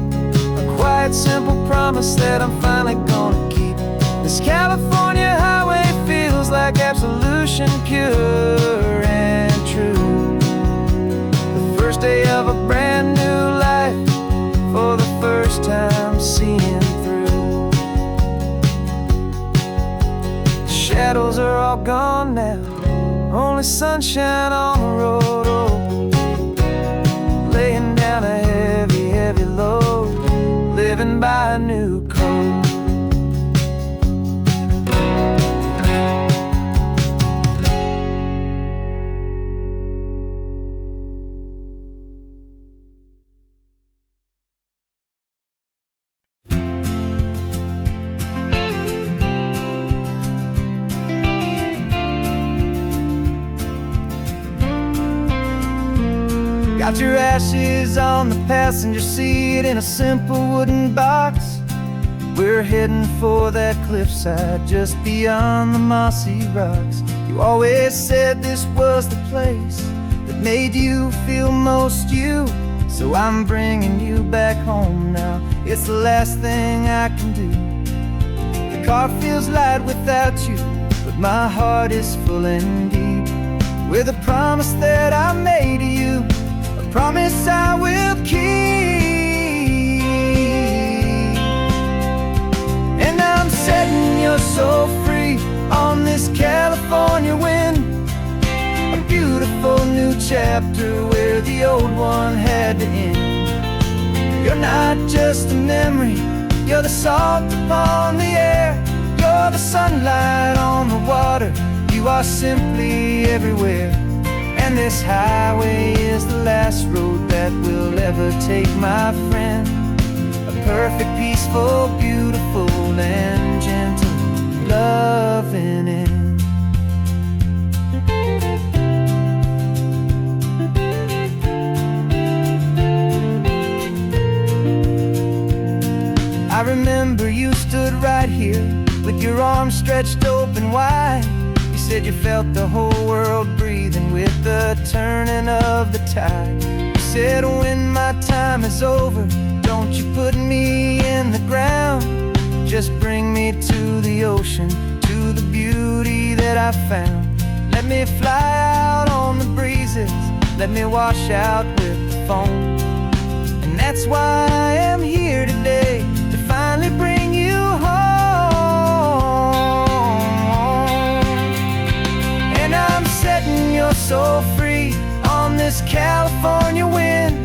a quiet, simple promise that I'm finally gonna keep. This California highway feels like absolution, pure and true. The first day of a brand new life, for the first time seeing through. The shadows are all gone now, only sunshine on the road. Oh, laying down a heavy, heavy load, living by a new code. Got your ashes on the passenger seat in a simple wooden box. We're heading for that cliffside just beyond the mossy rocks. You always said this was the place that made you feel most you, so I'm bringing you back home now. It's the last thing I can do. The car feels light without you, but my heart is full and deep with a promise that I made to you, promise I will keep. And I'm setting your soul free on this California wind, a beautiful new chapter where the old one had to end. You're not just a memory, you're the salt upon the air, you're the sunlight on the water, you are simply everywhere. And this highway is the last road that we'll ever take, my friend. A perfect, peaceful, beautiful, and gentle loving end. I remember you stood right here with your arms stretched open wide. You said you felt the whole world breathing with the turning of the tide. You said when my time is over, don't you put me in the ground, just bring me to the ocean, to the beauty that I found. Let me fly out on the breezes, let me wash out with the foam. And that's why I am here today, to finally bring you home. And I'm setting your soul free on this California wind,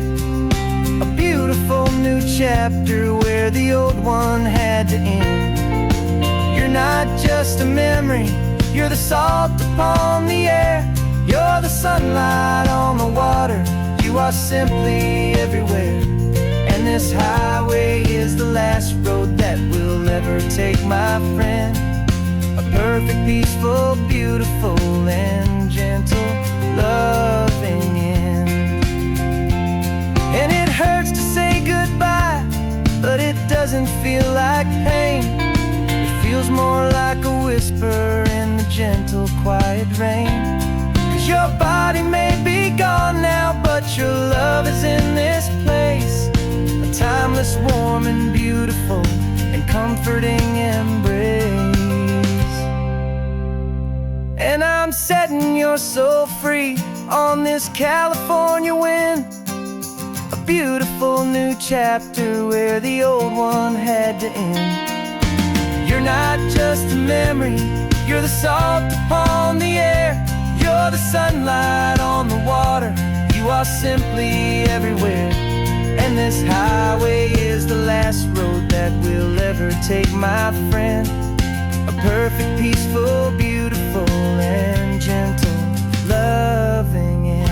a beautiful new chapter where the old one had to end. You're You're not just a memory, you're the salt upon the air. You're the sunlight on the water, you are simply everywhere. And this highway is the last road that we'll ever take, my friend. A perfect, peaceful, beautiful, and gentle, loving end. And it hurts to say goodbye, but it doesn't feel like pain. It feels more like a whisper in the gentle, quiet rain. 'Cause your body may be gone now, but your love is in this place. A timeless, warm, and beautiful, and comforting embrace. And I'm setting your soul free on this California wind. A beautiful new chapter where the old one had to end. You're not just a memory, you're the salt upon the air. You're the sunlight on the water, you are simply everywhere. And this highway is the last road that we'll ever take, my friend. A perfect, peaceful, beautiful, and gentle, loving end.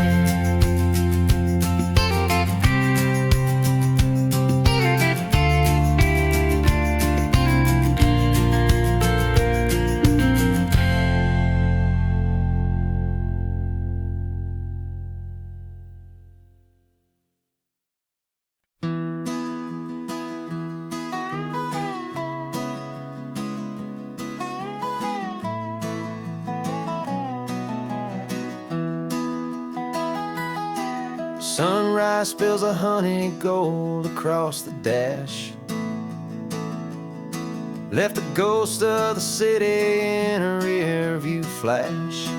Sunrise spills a honey gold across the dash. Left the ghost of the city in a rear view flash.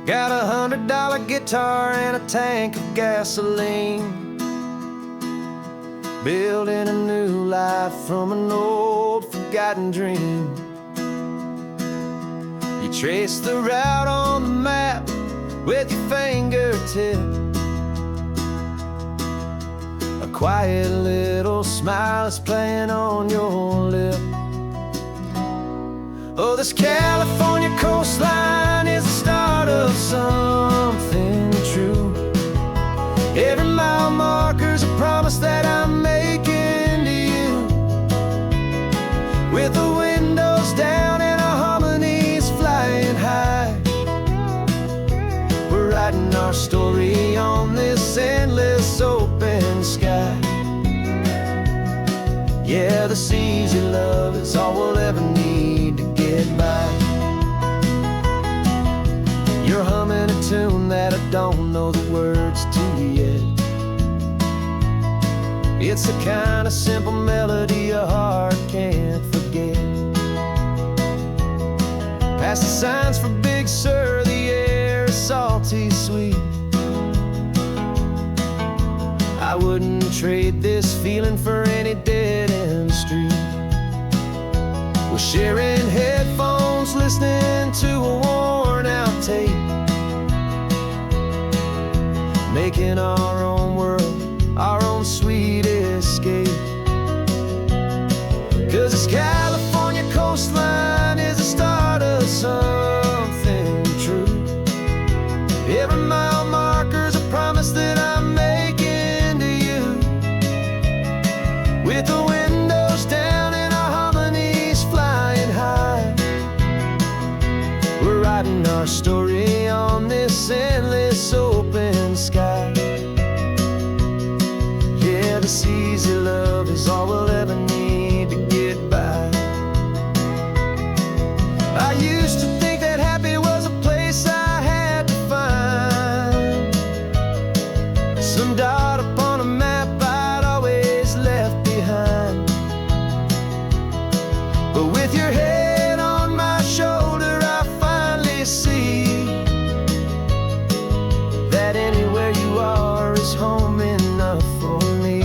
Got a $100 guitar and a tank of gasoline. Building a new life from an old forgotten dream. You trace the route on the map with your fingertip. A quiet little smile is playing on your lip. Oh, this California coastline is the start of something true. Every mile marker's a promise that I'm making to you. With the windows down and our harmonies flying high, writing our story on this endless open sky. Yeah, this easy love is all we'll ever need to get by. You're humming a tune that I don't know the words to yet. It's the kind of simple melody your heart can't forget. Past the signs for Big Sur, the air is salty sweet. I wouldn't trade this feeling for any dead-end street. We're sharing headphones, listening to a worn-out tape, making our own world, our own sweet escape. 'Cause this California coastline is the start of something true. Every mile marker's a promise that I'm making to you. With the windows down and our harmonies flying high, we're writing our story on this endless open sky. Yeah, this easy love is all we'll ever need to get by. I used to think that happy was a place I had to find, some dot upon a map I'd always left behind. But with your head on my shoulder, I finally see that anywhere you are is home enough for me.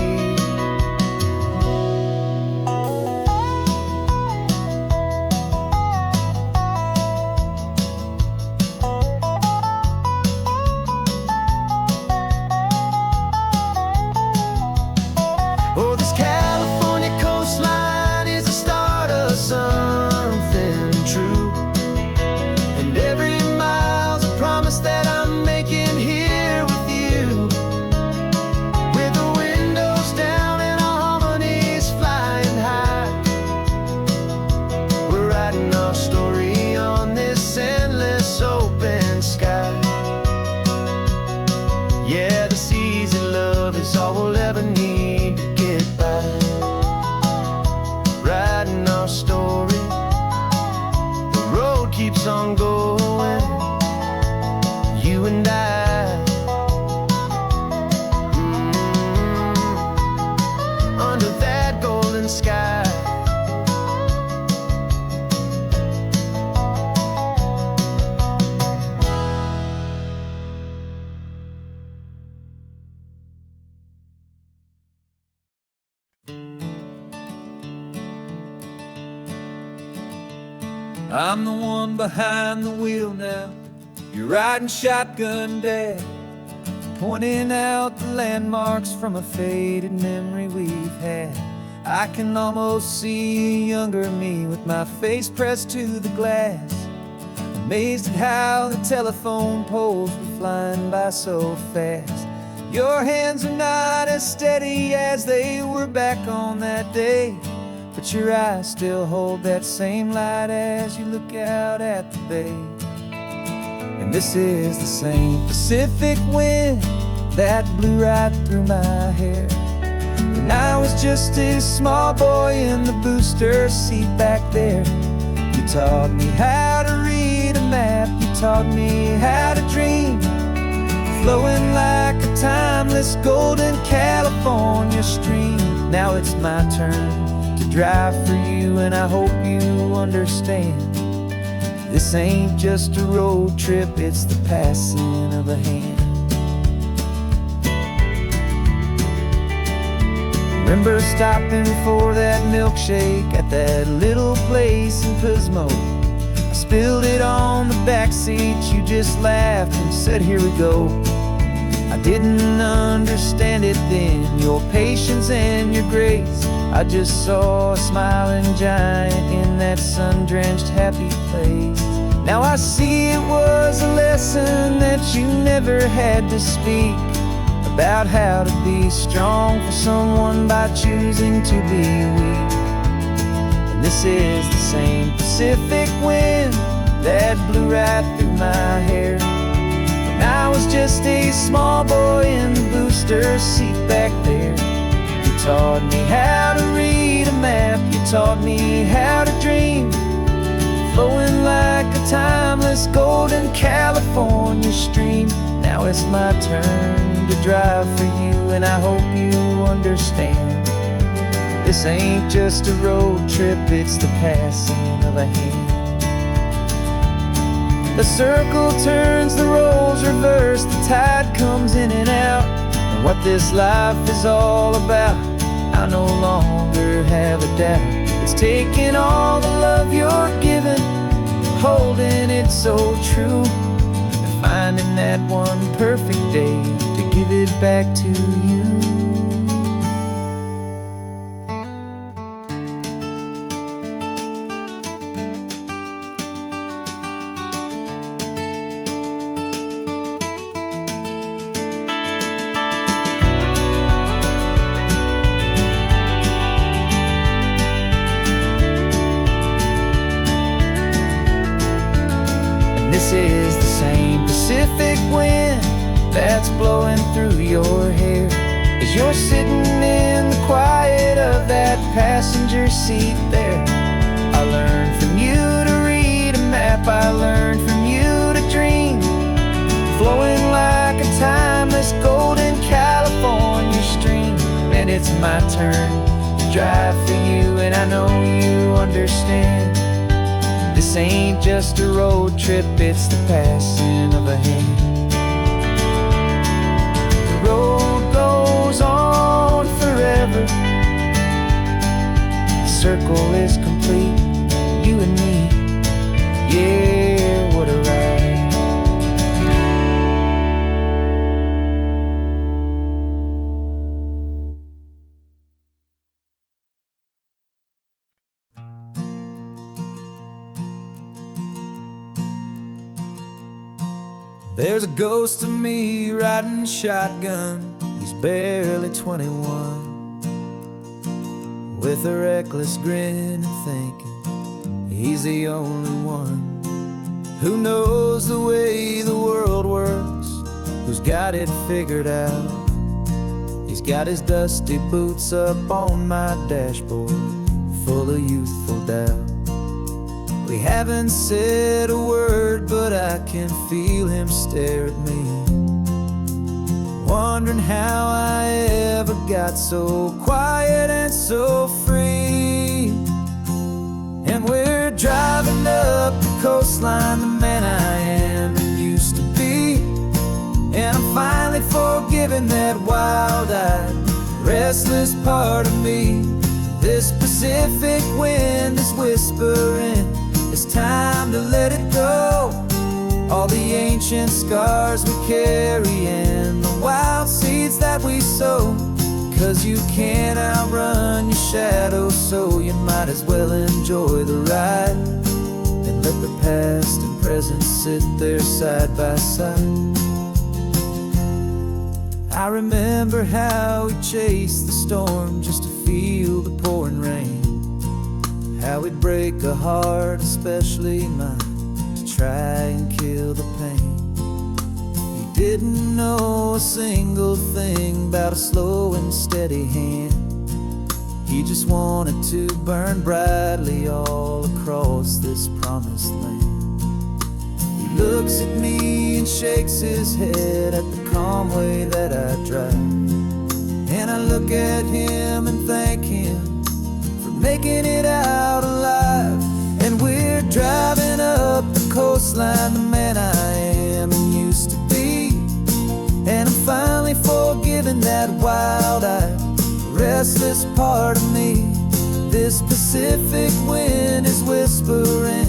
keeps on going. You and I, under that golden sky. I'm the one behind the wheel now. You're riding shotgun, Dad, pointing out the landmarks from a faded memory we've had. I can almost see a younger me with my face pressed to the glass, amazed at how the telephone poles were flying by so fast. Your hands are not as steady as they were back on that day, but your eyes still hold that same light as you look out at the bay. And this is the same Pacific wind that blew right through my hair when I was just a small boy in the booster seat back there. You taught me how to read a map, you taught me how to dream, flowing like a timeless golden California stream. Now it's my turn to drive for you, and I hope you understand. This ain't just a road trip, it's the passing of a hand. Remember stopping for that milkshake at that little place in Pismo? I spilled it on the back seat, you just laughed and said, "Here we go." I didn't understand it then, your patience and your grace. I just saw a smiling giant in that sun-drenched happy place. Now I see it was a lesson that you never had to speak, about how to be strong for someone by choosing to be weak. And this is the same Pacific wind that blew right through my hair when I was just a small boy in the booster seat back there. You taught me how to read a map, you taught me how to dream, flowing like a timeless golden California stream. Now it's my turn to drive for you, and I hope you understand. This ain't just a road trip, it's the passing of a hand. The circle turns, the roles reverse, the tide comes in and out. And what this life is all about, I no longer have a doubt. It's taking all the love you're giving, holding it so true, and finding that one perfect day to give it back to you. This is the same Pacific wind that's blowing through your hair as you're sitting in the quiet of that passenger seat there. I learned from you to read a map, I learned from you to dream, flowing like a timeless golden California stream. And it's my turn to drive for you, and I know you understand. This ain't just a road trip, it's the passing of a hand. The road goes on forever, the circle is complete, you and me, yeah, what a ride. There's a ghost of me riding shotgun, he's barely 21, with a reckless grin and thinking he's the only one who knows the way the world works, who's got it figured out. He's got his dusty boots up on my dashboard, full of youthful doubt. We haven't said a word, but I can feel him stare at me, wondering how I ever got so quiet and so free. And we're driving up the coastline, the man I am and used to be. And I'm finally forgiving that wild-eyed, restless part of me. This Pacific wind is whispering, it's time to let it go. All the ancient scars we carry and the wild seeds that we sow. 'Cause you can't outrun your shadow, so you might as well enjoy the ride. And let the past and present sit there side by side. I remember how we chased the storm just to feel the pouring rain. How we'd break a heart, especially mine, to try and kill the pain. Didn't know a single thing about a slow and steady hand. He just wanted to burn brightly all across this promised land. He looks at me and shakes his head at the calm way that I drive. And I look at him and thank him for making it out alive. And we're driving up the coastline, the man I am and used to be. And I'm finally forgiving that wild-eyed, restless part of me. This Pacific wind is whispering,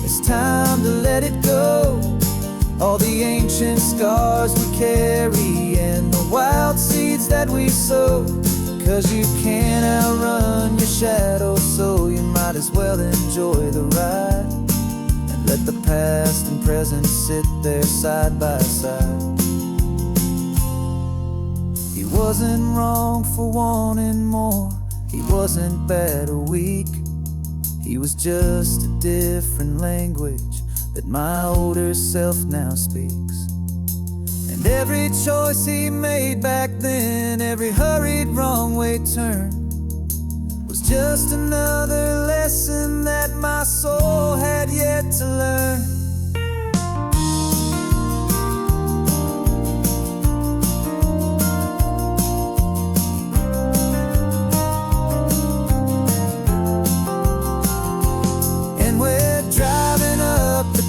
it's time to let it go. All the ancient scars we carry and the wild seeds that we sow. 'Cause you can't outrun your shadow, so you might as well enjoy the ride. And let the past and present sit there side by side. He wasn't wrong for wanting more, he wasn't bad or weak. He was just a different language that my older self now speaks. And every choice he made back then, every hurried wrong way turn, was just another lesson that my soul had yet to learn.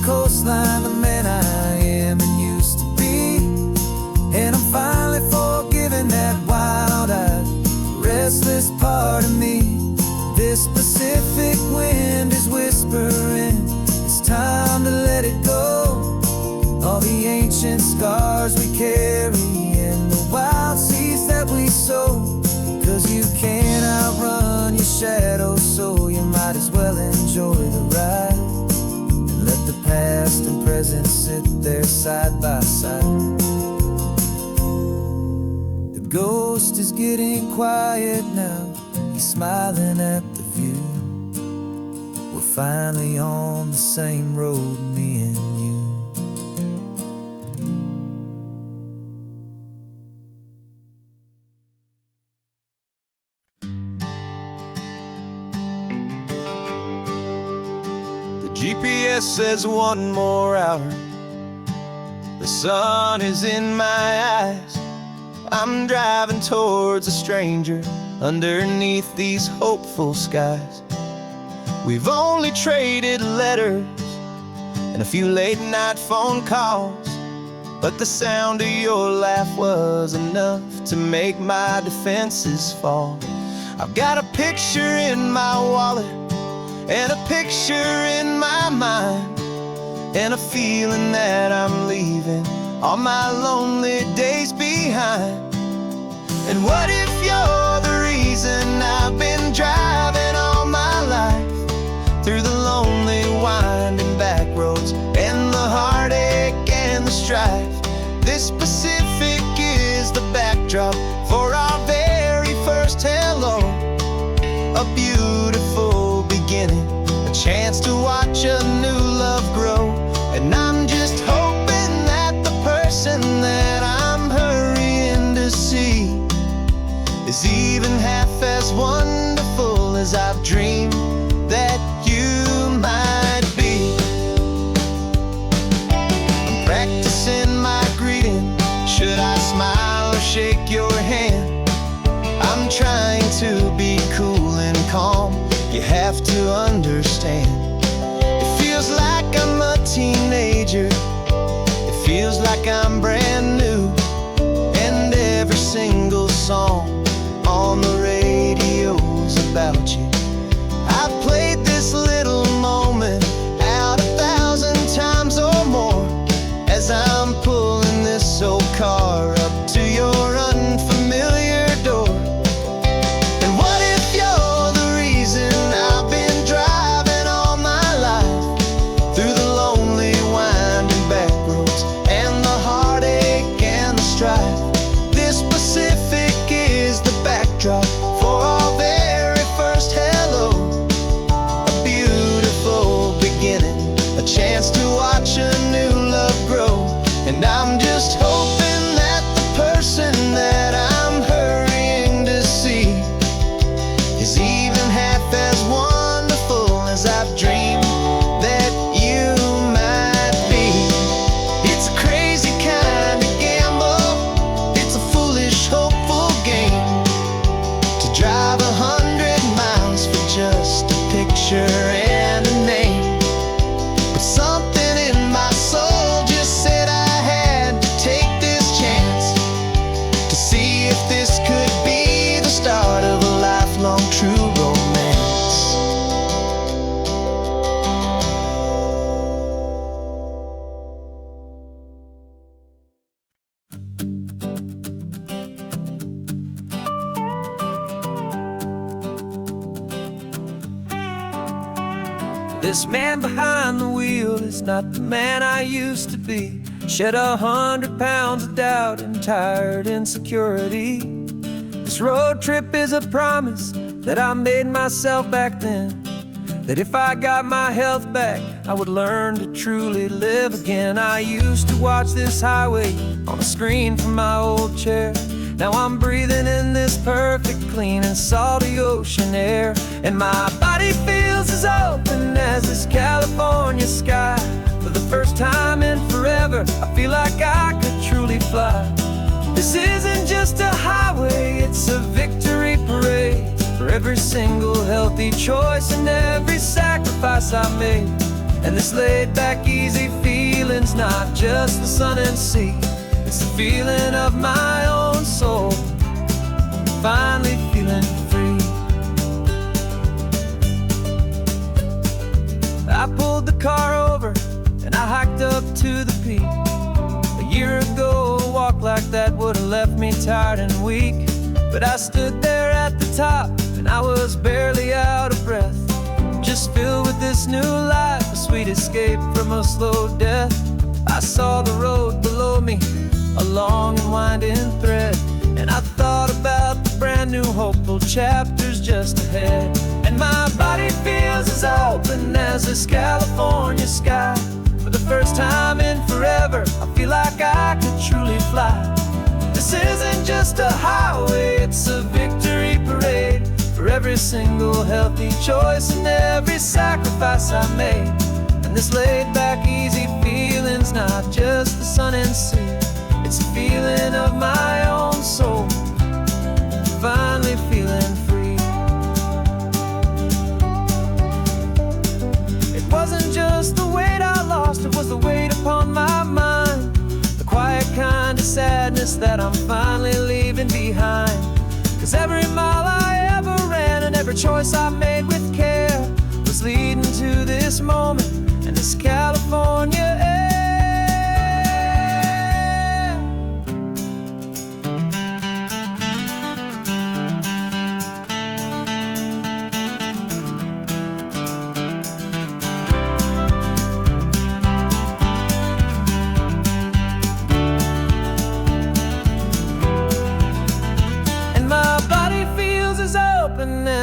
Coastline, the man I am and used to be. And I'm finally forgiving that wild-eyed, restless part of me. This Pacific wind is whispering, it's time to let it go. All the ancient scars we carry and the wild seeds that we sow. 'Cause you can't outrun your shadow, so you might as well enjoy the ride. Let the past and present sit there side by side. The ghost is getting quiet now, he's smiling at the view. We're finally on the same road, me and you. GPS says one more hour. The sun is in my eyes. I'm driving towards a stranger underneath these hopeful skies. We've only traded letters and a few late night phone calls, but the sound of your laugh was enough to make my defenses fall. I've got a picture in my wallet and a picture in my mind, and a feeling that I'm leaving all my lonely days behind. And what if you're the reason I've been driving all my life, through the lonely winding back roads and the heartache and the strife? This Pacific is the backdrop for our very first hello. A beautiful beginning, a chance to watch a new love grow. And I'm just hoping that the person that I'm hurrying to see is even half as wonderful as I've dreamed that you might be. shake your hand. I'm trying to be cool and calm. You have to understand. It feels like I'm a teenager. It feels like I'm brand new. And every single song on the radio's about you. I've played this little moment out 1,000 times or more as I'm pulling this old car up to your unfamiliar door. And what if you're the reason I've been driving all my life through the lonely winding back roads and the heartache and the strife? This Pacific is the backdrop for our very first hello. A beautiful beginning, a chance to watch a new love grow. And I'm just hoping that the person that I'm hurrying to see is even half as wonderful as I've dreamed that you might be. It's a crazy kind of gamble. It's a foolish, hopeful game to drive 100 miles for just a picture and a name. But something in my soul just said I had to take this chance to see if this could be the start of a lifelong true romance. This man behind the wheel is not the man I used to be. Shed 100 pounds of doubt and tired insecurity. This road trip is a promise that I made myself back then, that if I got my health back, I would learn to truly live again. I used to watch this highway on a screen from my old chair. Now I'm breathing in this perfect, clean and salty ocean air. And my body feels as open as this California sky. For the first time in forever, I feel like I could truly fly. This isn't just a highway, it's a victory parade for every single healthy choice and every sacrifice I made. And this laid back, easy feeling's not just the sun and sea. It's the feeling of my own soul, finally feeling free. I pulled the car over and I hiked up to the peak. A year ago, a walk like that would have left me tired and weak. But I stood there at the top and I was barely out of breath, just filled with this new life, a sweet escape from a slow death. I saw the road below me, a long and winding thread, and I thought about the brand new hopeful chapters just ahead. And my body feels as open as this California sky. For the first time in forever, I feel like I could truly fly. This isn't just a highway, it's a victory parade for every single healthy choice and every sacrifice I made. And this laid back, easy feeling's not just the sun and sea. It's a feeling of my own soul, finally feeling free. It wasn't just the weight I lost, it was the weight upon my mind. The quiet kind of sadness that I'm finally leaving behind. 'Cause every mile I ever ran and every choice I made with care was leading to this moment and this California air.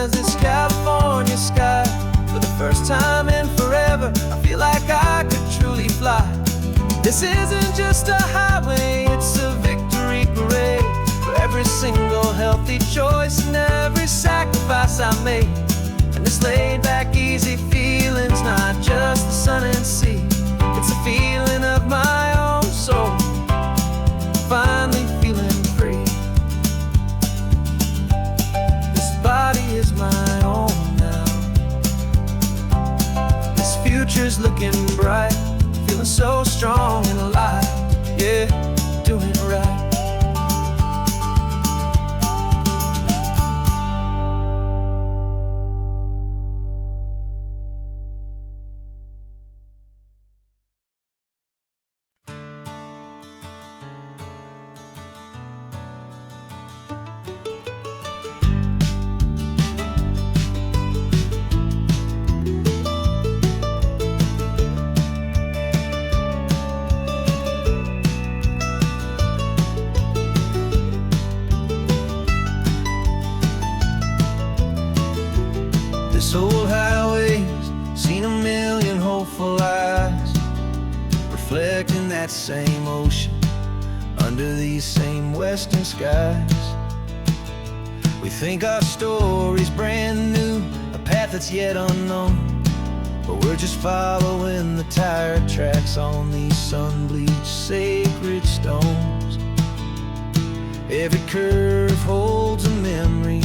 As this California sky. For the first time in forever, I feel like I could truly fly. This isn't just a highway, it's a victory parade for every single healthy choice and every sacrifice I made. And this laid back, easy feeling's not just the sun and sea. It's a feeling of my own soul, finally feeling free. reflecting that same ocean under these same western skies. We think our story's brand new, a path that's yet unknown, but we're just following the tire tracks on these sun-bleached sacred stones. Every curve holds a memory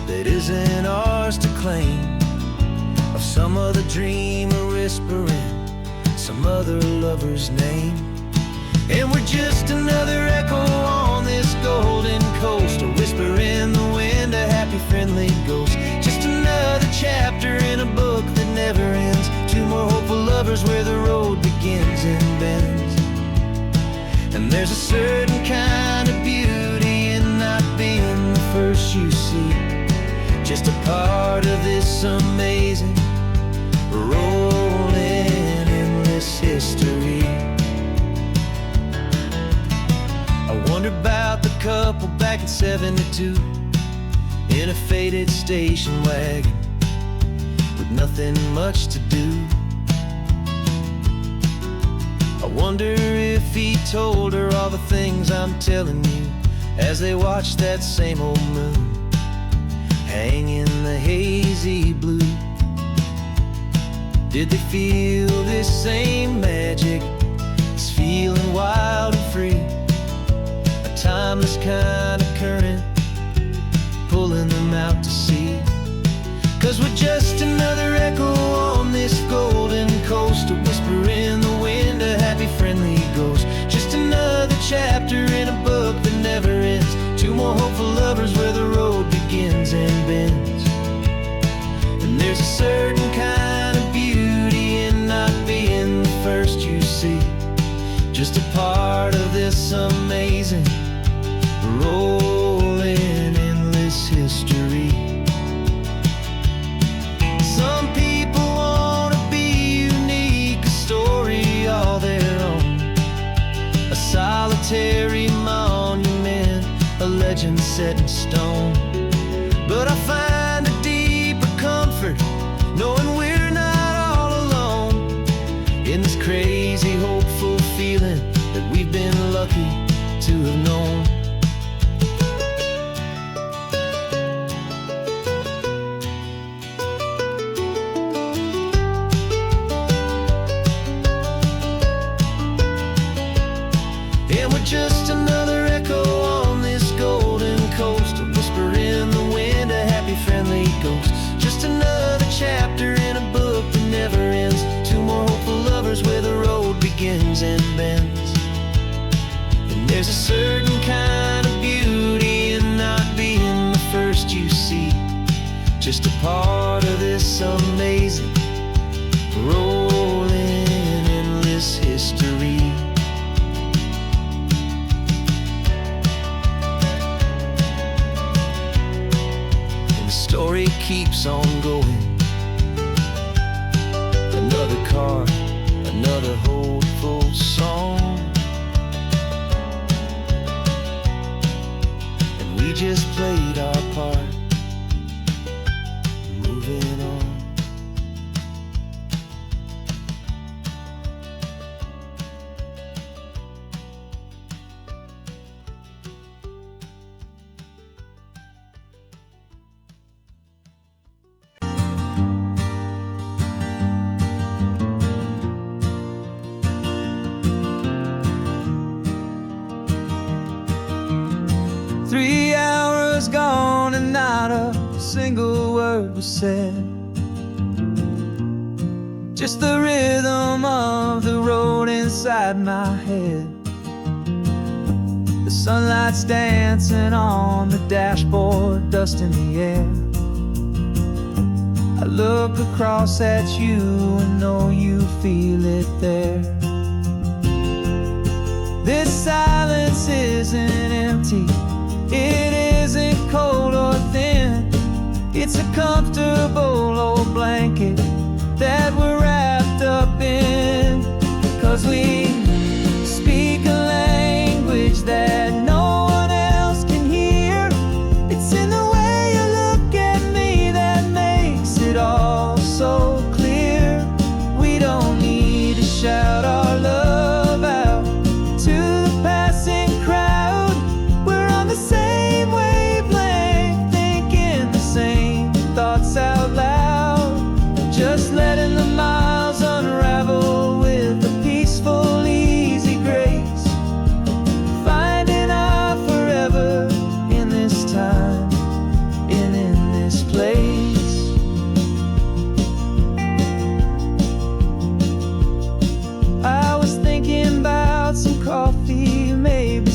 that isn't ours to claim, of some other dreamer whispering some other lover's name. And we're just another echo on this golden coast, a whisper in the wind, a happy friendly ghost. Just another chapter in a book that never ends, two more hopeful lovers where the road begins and bends. And there's a certain kind of beauty in not being the first you see, just a part of this amazing rolling endless history. I wonder about the couple back in '72 in a faded station wagon with nothing much to do. I wonder if he told her all the things I'm telling you as they watched that same old moon hang in the hazy blue. Did they feel this same magic, this feeling wild and free, a timeless kind of current pulling them out to sea? 'Cause we're just another echo on this golden coast, a whisper in the wind, a happy friendly ghost. Just another chapter in a book that never ends, two more hopeful lovers where the road begins and bends. And there's a certain kind of beauty in not being the first you see, just a part of this amazing rolling endless history. Some people wanna be unique, a story all their own, a solitary monument, a legend set in stone. But I find a deeper comfort knowing we're not all alone in this crazy hopeful feeling that we've been lucky to have known. And we're just another echo on this golden coast, a whisper in the wind, a happy friendly ghost. Just another chapter in a book that never ends, two more hopeful lovers where the road begins and bends. And there's a certain kind of beauty in not being the first you see, just a part of this amazing rolling endless history. Story keeps on going. Another car, another hopeful song, and we just played our part, moving on. Three hours gone and not a single word was said, just the rhythm of the road inside my head. The sunlight's dancing on the dashboard, dust in the air. I look across at you and know you feel it there. This silence isn't empty, it isn't cold or thin. It's a comfortable old blanket that we're wrapped up in. 'Cause we speak a language that no one else can hear. It's in the way you look at me that makes it all so clear. We don't need to shout our love,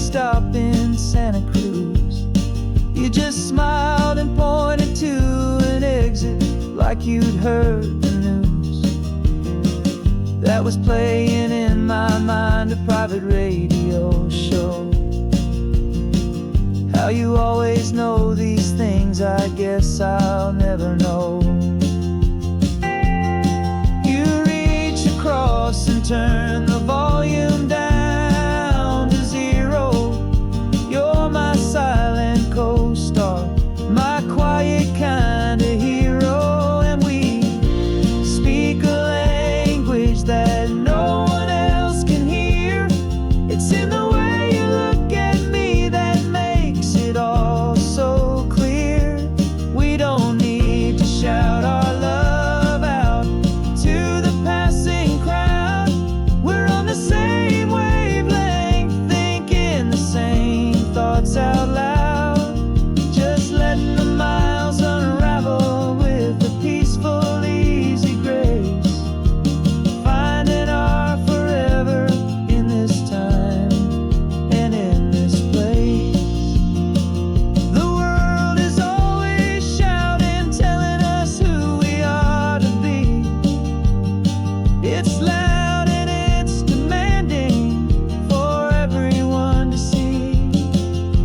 stop in Santa Cruz. You just smiled and pointed to an exit like you'd heard the news. That was playing in my mind, a private radio show. How you always know these things, I guess I'll never know. You reach across and turn the volume down to 0. You're my silent co-star, my quiet kind of hero. And we speak a language that no one else can hear. It's in the way you look at me that makes it all so clear. We don't need to shout our love out to the passing crowd. We're on the same wavelength, thinking the same thoughts out loud. Just letting the miles unravel with a peaceful, easy grace. Finding our forever in this time and in this place. The world is always shouting, telling us who we are to be. It's loud and it's demanding for everyone to see.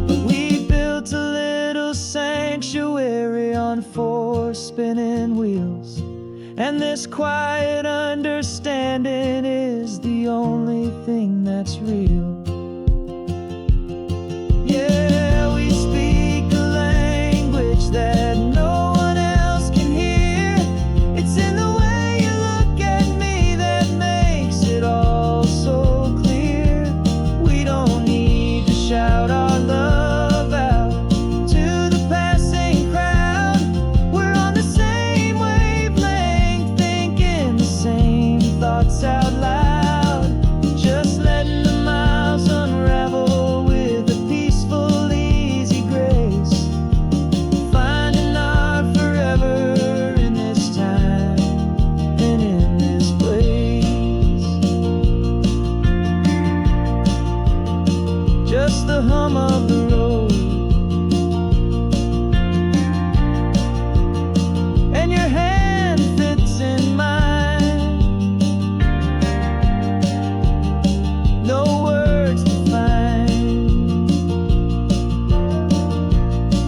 But we built a little sanctuary on 4 spinning wheels, and this quiet understanding is the only thing that's real. Yeah, we speak a language that no one else can hear. It's in the way you look at me that makes it all so clear. We don't need to shout our love out to the passing crowd. We're on the same wavelength, thinking the same thoughts out loud. Just letting the miles unravel with a peaceful, easy grace. Finding our forever in this time and in this place. Just the hum of the road and your hand fits in mine. No words to find.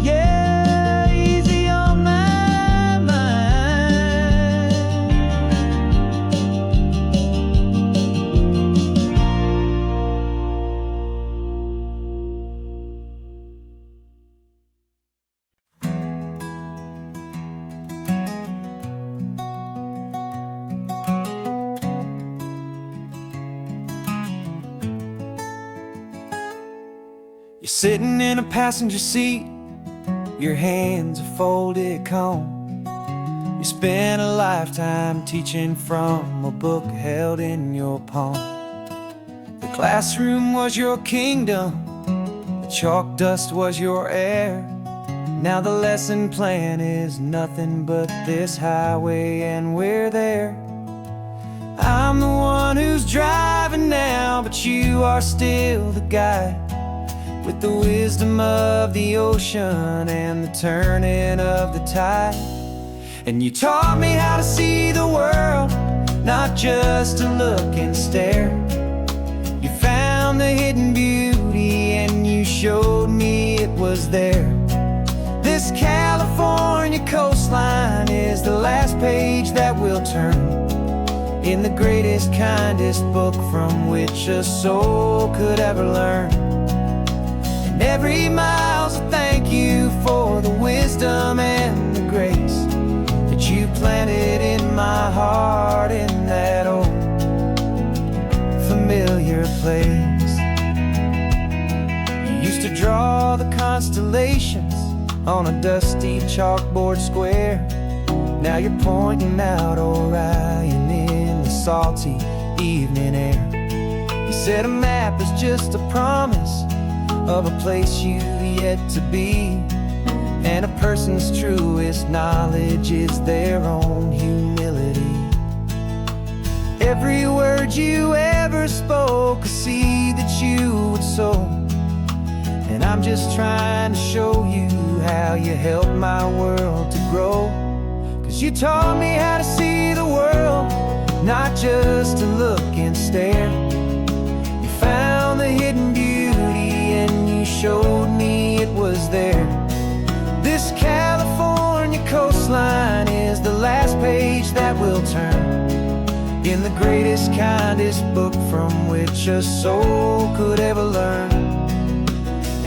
Yeah, easy on my mind. You're sitting in a passenger seat, your hands are folded calm. You spent a lifetime teaching from a book held in your palm. The classroom was your kingdom, the chalk dust was your air. Now the lesson plan is nothing but this highway and we're there. I'm the one who's driving now, but you are still the guide, with the wisdom of the ocean and the turning of the tide. And you taught me how to see the world, not just to look and stare. You found the hidden beauty and you showed me it was there. This California coastline is the last page that we'll turn in the greatest, kindest book from which a soul could ever learn. And every mile's a thank you for the wisdom and the grace that you planted in my heart in that old familiar place. You used to draw the constellations on a dusty chalkboard square. Now you're pointing out Orion in the salty evening air. You said a map is just a promise of a place you've yet to be, and a person's truest knowledge is their own humility. Every word you ever spoke, a seed that you would sow, I'm just trying to show you how you helped my world to grow. 'Cause you taught me how to see the world, not just to look and stare. You found the hidden beauty and you showed me it was there. This California coastline is the last page that we'll turn in the greatest, kindest book from which a soul could ever learn.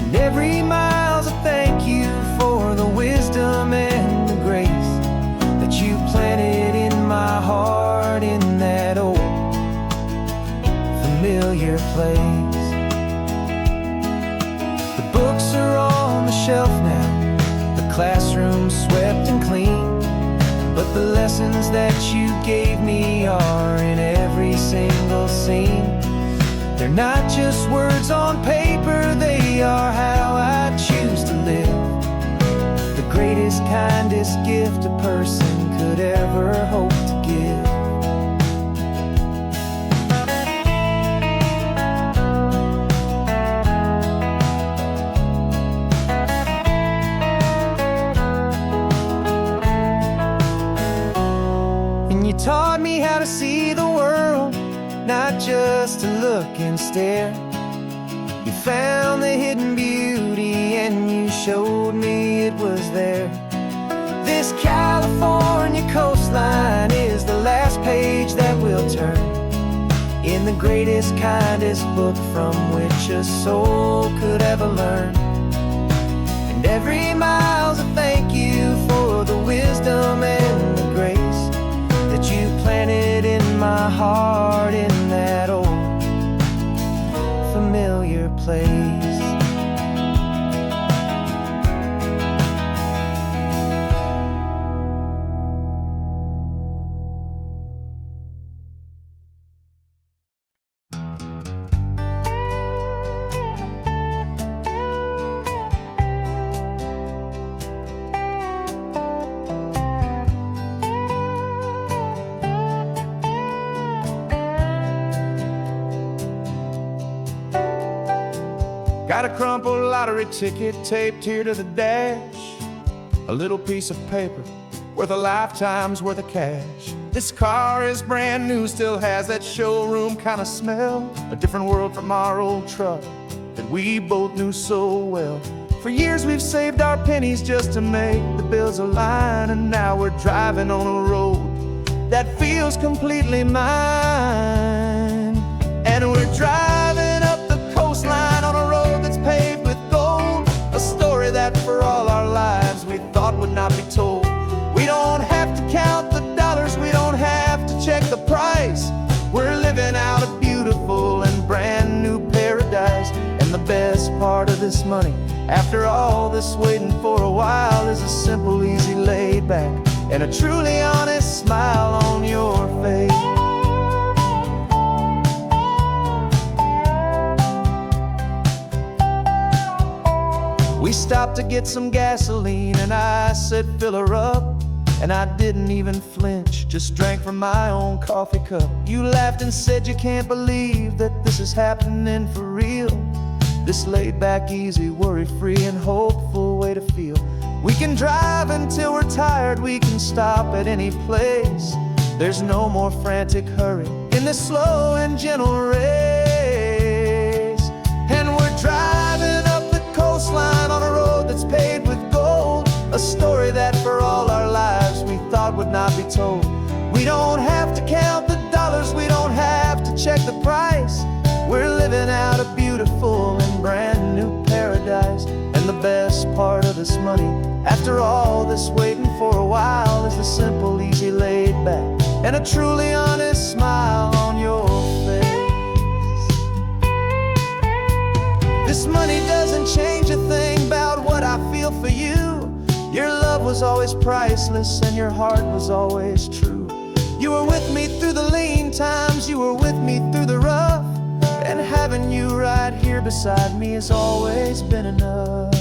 And every mile's a thank you for the wisdom and the grace that you planted in my heart in that old familiar place. The books are on the shelf now, the classroom swept and clean, but the lessons that you gave me are in every single scene. They're not just words on paper, they are how I choose to live. The greatest, kindest gift a person could ever hope to give. You taught me how to see the world, not just to look and stare. You found the hidden beauty and you showed me it was there. This California coastline is the last page that we'll turn in the greatest, kindest book from which a soul could ever learn. And every mile's a thank you for the wisdom and the grace that you planted in my heart in that old familiar place. Got a crumpled lottery ticket taped here to the dash, a little piece of paper worth a lifetime's worth of cash. This car is brand new, still has that showroom kind of smell, a different world from our old truck that we both knew so well. For years we've saved our pennies just to make the bills align, and now we're driving on a road that feels completely mine. And we're driving up the coastline on a road that's paved with gold, a story that for all our lives we thought would not be told. We don't have to count the dollars, we don't have to check the price. We're living out a beautiful and brand new paradise. And the best part of this money, after all this waiting for a while, is a simple, easy, laid back and a truly honest smile on your face. We stopped to get some gasoline and I said fill her up, and I didn't even flinch, just drank from my own coffee cup. You laughed and said you can't believe that this is happening for real. This laid back, easy, worry-free and hopeful way to feel. We can drive until we're tired, we can stop at any place. There's no more frantic hurry in this slow and gentle race. And we're driving up the coastline on a road that's paved with gold, a story that for all our lives we thought would not be told. We don't have to count the dollars, we don't have to check the price. We're living out a beautiful and brand new paradise. And the best part of this money, after all this waiting for a while, is the simple, easy, laid back and a truly honest smile on your face. This money doesn't change a thing about what I feel for you. Your love was always priceless and your heart was always true. You were with me through the lean times, you were with me through the rough, and having you right here beside me has always been enough.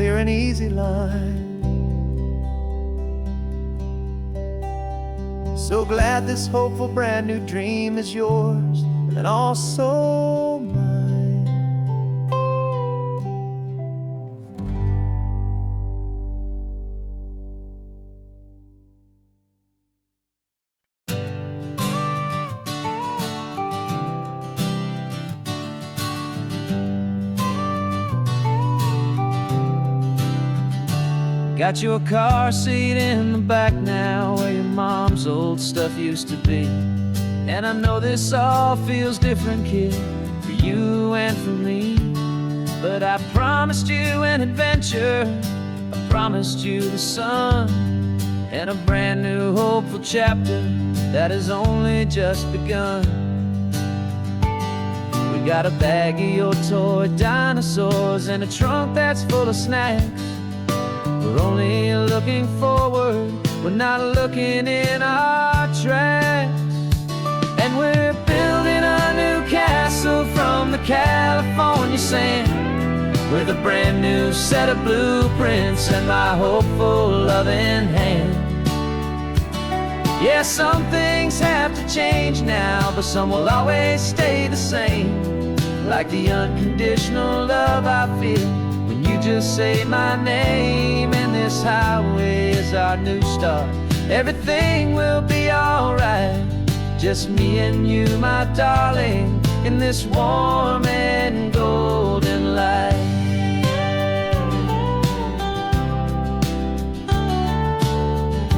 clear and easy line. So glad this hopeful brand new dream is yours and also mine. Got your car seat in the back now, where your mom's old stuff used to be. And I know this all feels different, kid, for you and for me. But I promised you an adventure, I promised you the sun, and a brand new hopeful chapter that has only just begun. We got a bag of your toy dinosaurs and a trunk that's full of snacks. We're only looking forward, we're not looking in our tracks. And we're building a new castle from the California sand, with a brand new set of blueprints and my hopeful loving hand. Yeah, some things have to change now, but some will always stay the same. Like the unconditional love I feel when you just say my name. And this highway is our new start. Everything will be alright, just me and you, my darling, in this warm and golden light.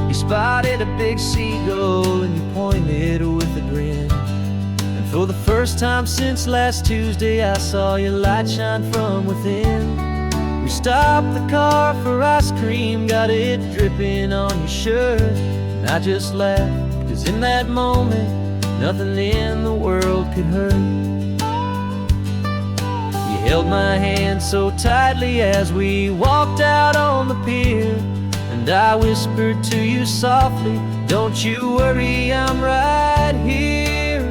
You spotted a big seagull and you pointed with a grin. And for the first time since last Tuesday, I saw your light shine from within. We stopped the car for ice cream, got it dripping on your shirt. And I just laughed, 'cause in that moment, nothing in the world could hurt. You held my hand so tightly as we walked out on the pier, and I whispered to you softly, don't you worry, I'm right here.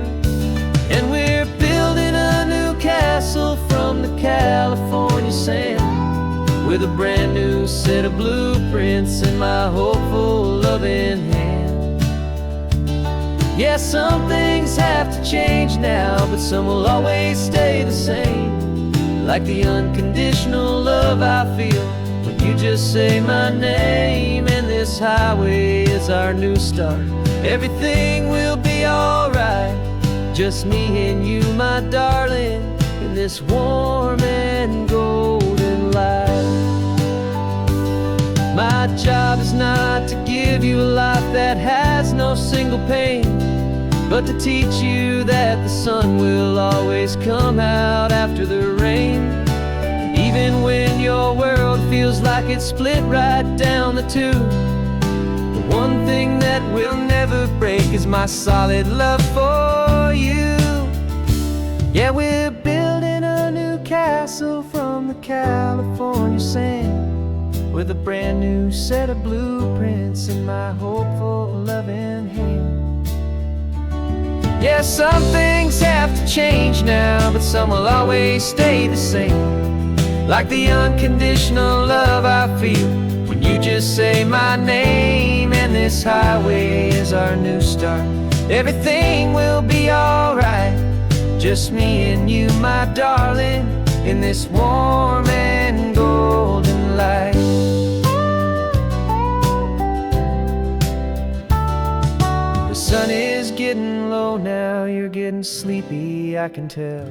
And we're building a new castle from the California sand, with a brand new set of blueprints in my hopeful loving hand. Yeah, some things have to change now, but some will always stay the same. Like the unconditional love I feel when you just say my name. And this highway is our new start. Everything will be alright, just me and you, my darling, in this warm and golden light. My job is not to give you a life that has no single pain, but to teach you that the sun will always come out after the rain. Even when your world feels like it's split right down the two, the one thing that will never break is my solid love for you. Yeah, we're building a new castle from the California sand, with a brand new set of blueprints in my hopeful loving hand. Yeah, some things have to change now, but some will always stay the same. Like the unconditional love I feel when you just say my name. And this highway is our new start. Everything will be alright, just me and you, my darling, in this warm and golden light. The sun is getting low now, you're getting sleepy, I can tell.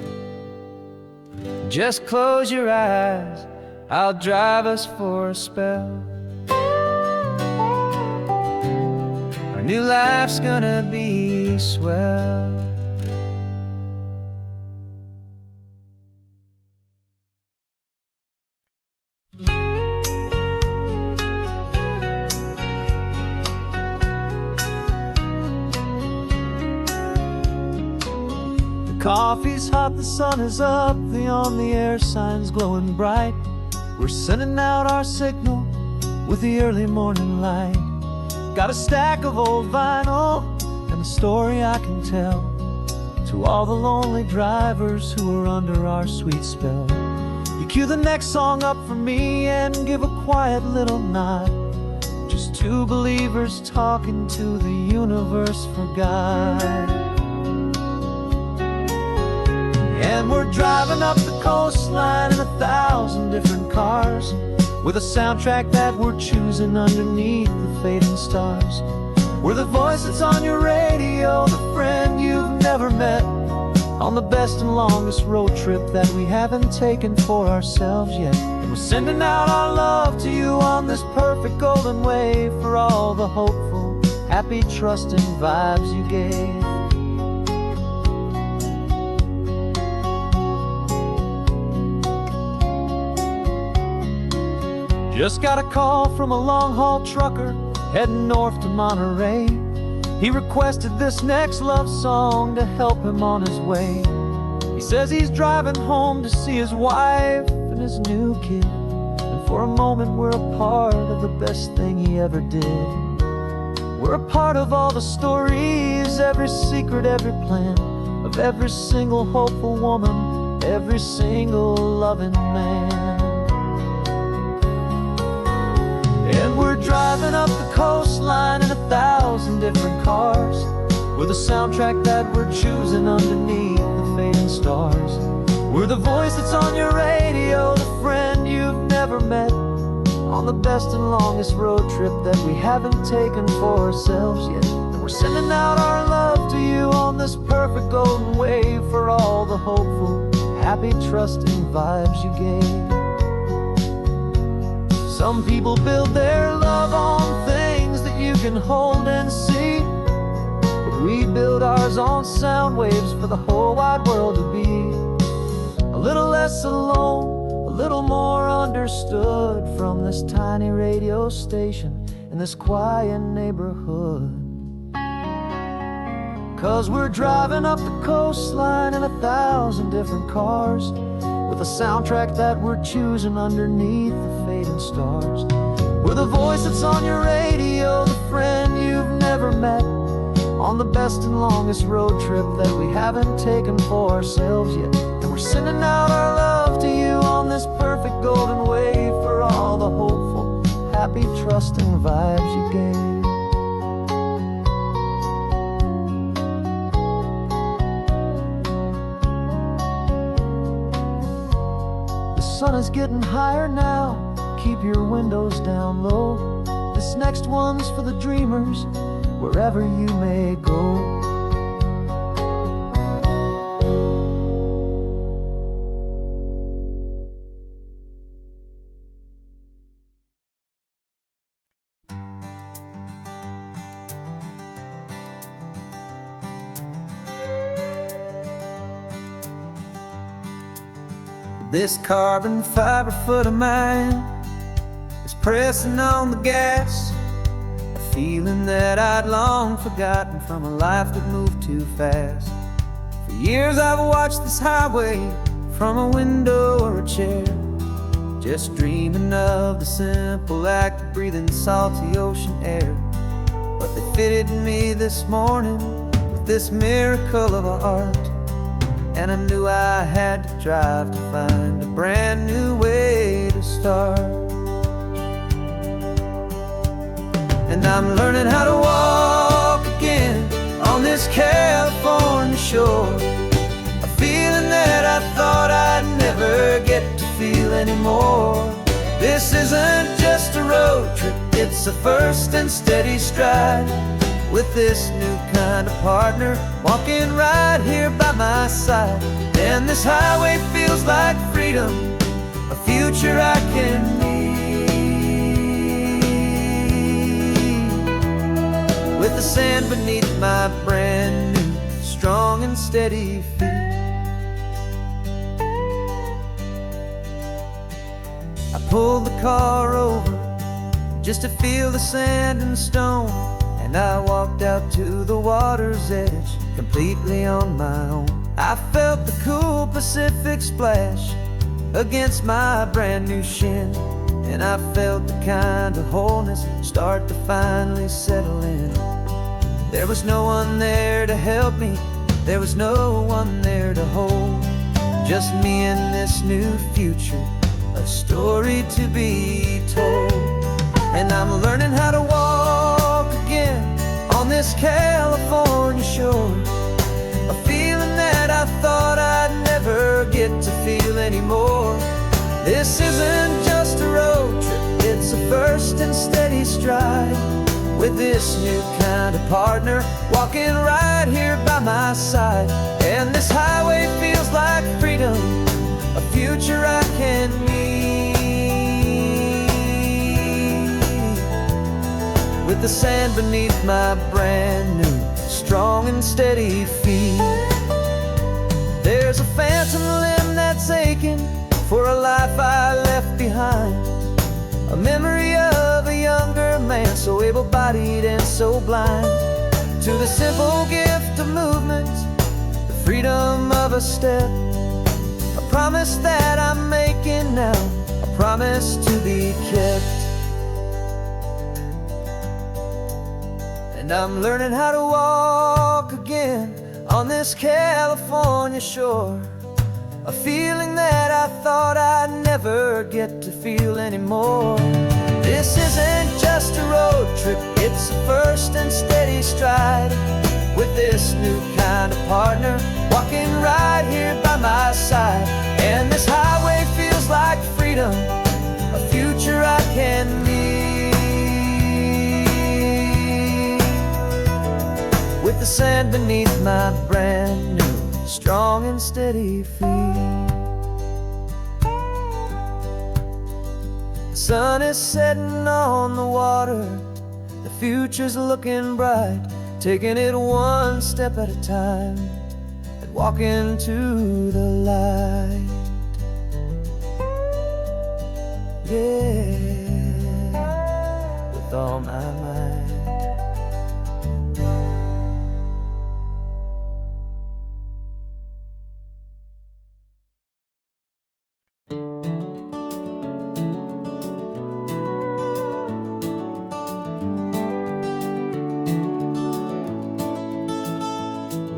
Just close your eyes, I'll drive us for a spell. Our new life's gonna be swell. Coffee's hot, the sun is up, the on-the-air sign's glowing bright. We're sending out our signal with the early morning light. Got a stack of old vinyl and a story I can tell to all the lonely drivers who are under our sweet spell. You cue the next song up for me and give a quiet little nod. Just two believers talking to the universe for God. And we're driving up the coastline in 1,000 different cars, with a soundtrack that we're choosing underneath the fading stars. We're the voice that's on your radio, the friend you've never met, on the best and longest road trip that we haven't taken for ourselves yet. And we're sending out our love to you on this perfect golden wave, for all the hopeful, happy, trusting vibes you gave. Just got a call from a long-haul trucker heading north to Monterey. He requested this next love song to help him on his way. He says he's driving home to see his wife and his new kid, and for a moment we're a part of the best thing he ever did. We're a part of all the stories, every secret, every plan, of every single hopeful woman, every single loving man. And we're driving up the coastline in 1,000 different cars, with a soundtrack that we're choosing underneath the fading stars. We're the voice that's on your radio, the friend you've never met, on the best and longest road trip that we haven't taken for ourselves yet. And we're sending out our love to you on this perfect golden wave, for all the hopeful, happy, trusting vibes you gave. Some people build their love on things that you can hold and see, but we build ours on sound waves for the whole wide world to be a little less alone, a little more understood, from this tiny radio station in this quiet neighborhood. 'Cause we're driving up the coastline in 1,000 different cars, with a soundtrack that we're choosing underneath the fading stars. We're the voice that's on your radio, the friend you've never met, on the best and longest road trip that we haven't taken for ourselves yet. And we're sending out our love to you on this perfect golden wave, for all the hopeful, happy, trusting vibes you gave. The sun is getting higher now, keep your windows down low. This next one's for the dreamers, wherever you may go. This carbon fiber foot of mine is pressing on the gas, a feeling that I'd long forgotten from a life that moved too fast. For years I've watched this highway from a window or a chair, just dreaming of the simple act of breathing salty ocean air. But they fitted me this morning with this miracle of art, and I knew I had to drive to find a brand new way to start. And I'm learning how to walk again on this California shore, a feeling that I thought I'd never get to feel anymore. This isn't just a road trip, it's a first and steady stride, with this new kind of partner walking right here by my side. And this highway feels like freedom, a future I can need, with the sand beneath my brand new, strong and steady feet. I pulled the car over just to feel the sand and stone, and I walked out to the water's edge, completely on my own. I felt the cool Pacific splash against my brand new shin, and I felt the kind of wholeness start to finally settle in. There was no one there to help me, there was no one there to hold, just me and this new future a story to be told. And I'm learning how to walk again on this California shore, a feeling that I thought I'd never get to feel anymore. This isn't just a road trip, it's a first and steady stride, with this new kind of partner walking right here by my side. And this highway feels like freedom, a future I can meet, with the sand beneath my brand new strong and steady feet. There's a phantom limb that's aching for a life I left behind, a memory of a younger man, so able-bodied and so blind, to the simple gift of movement, the freedom of a step, a promise that I'm making now, a promise to be kept. And I'm learning how to walk again on this California shore, a feeling that I thought I'd never get to feel anymore. This isn't just a road trip, it's a first and steady stride, with this new kind of partner walking right here by my side. And this highway feels like freedom, a future I can meet, with the sand beneath my brand new strong and steady feet. The sun is setting on the water, the future's looking bright, taking it one step at a time and walking to the light. Yeah, with all my might.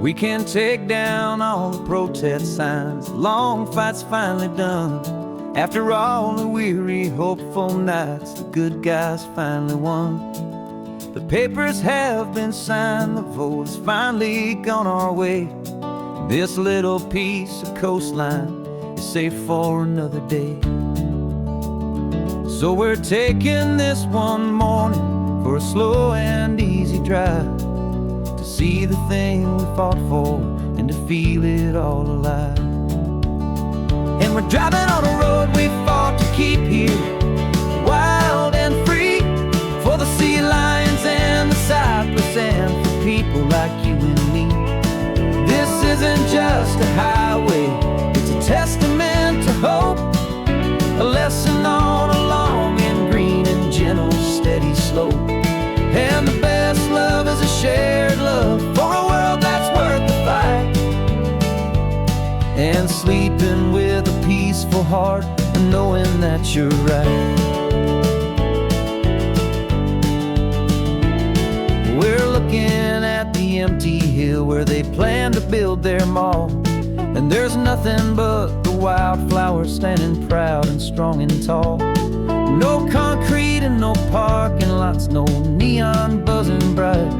We can take down all the protest signs, long fight's finally done. After all the weary, hopeful nights, the good guys finally won. The papers have been signed, the vote's finally gone our way. This little piece of coastline is safe for another day. So we're taking this one morning for a slow and easy drive, to see the thing we fought for and to feel it all alive. And we're driving on a road we fought to keep here, wild and free, for the sea lions and the cypress and for people like you and me. This isn't just a highway, it's a testament to hope, a lesson on a long and green and gentle steady slope. And the best love is a shared love for a world that's worth the fight, and sleeping with a peaceful heart and knowing that you're right. We're looking at the empty hill where they plan to build their mall, and there's nothing but the wildflowers standing proud and strong and tall. No concrete and no parking lots, no neon buzzing bright,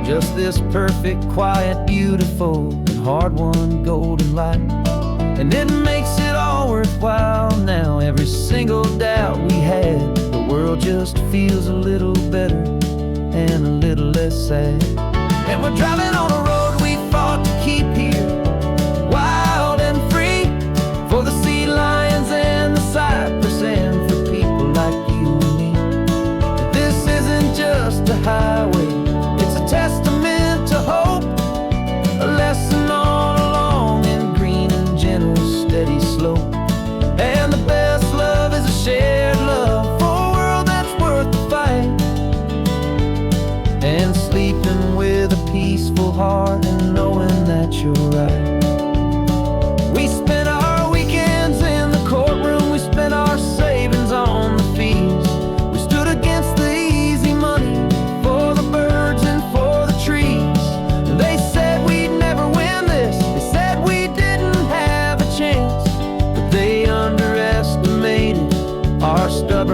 just this perfect, quiet, beautiful, and hard-won golden light. And it makes it all worthwhile now, every single doubt we had. The world just feels a little better and a little less sad. And we're driving on a road we fought to keep here, wild and free, for the sea lions and the cypress and for people like you and me. This isn't just a highway, it's a testament to hope, a lesson on a long and green and gentle steady slope. And the best love is a shared love for a world that's worth the fight, and sleeping with a peaceful heart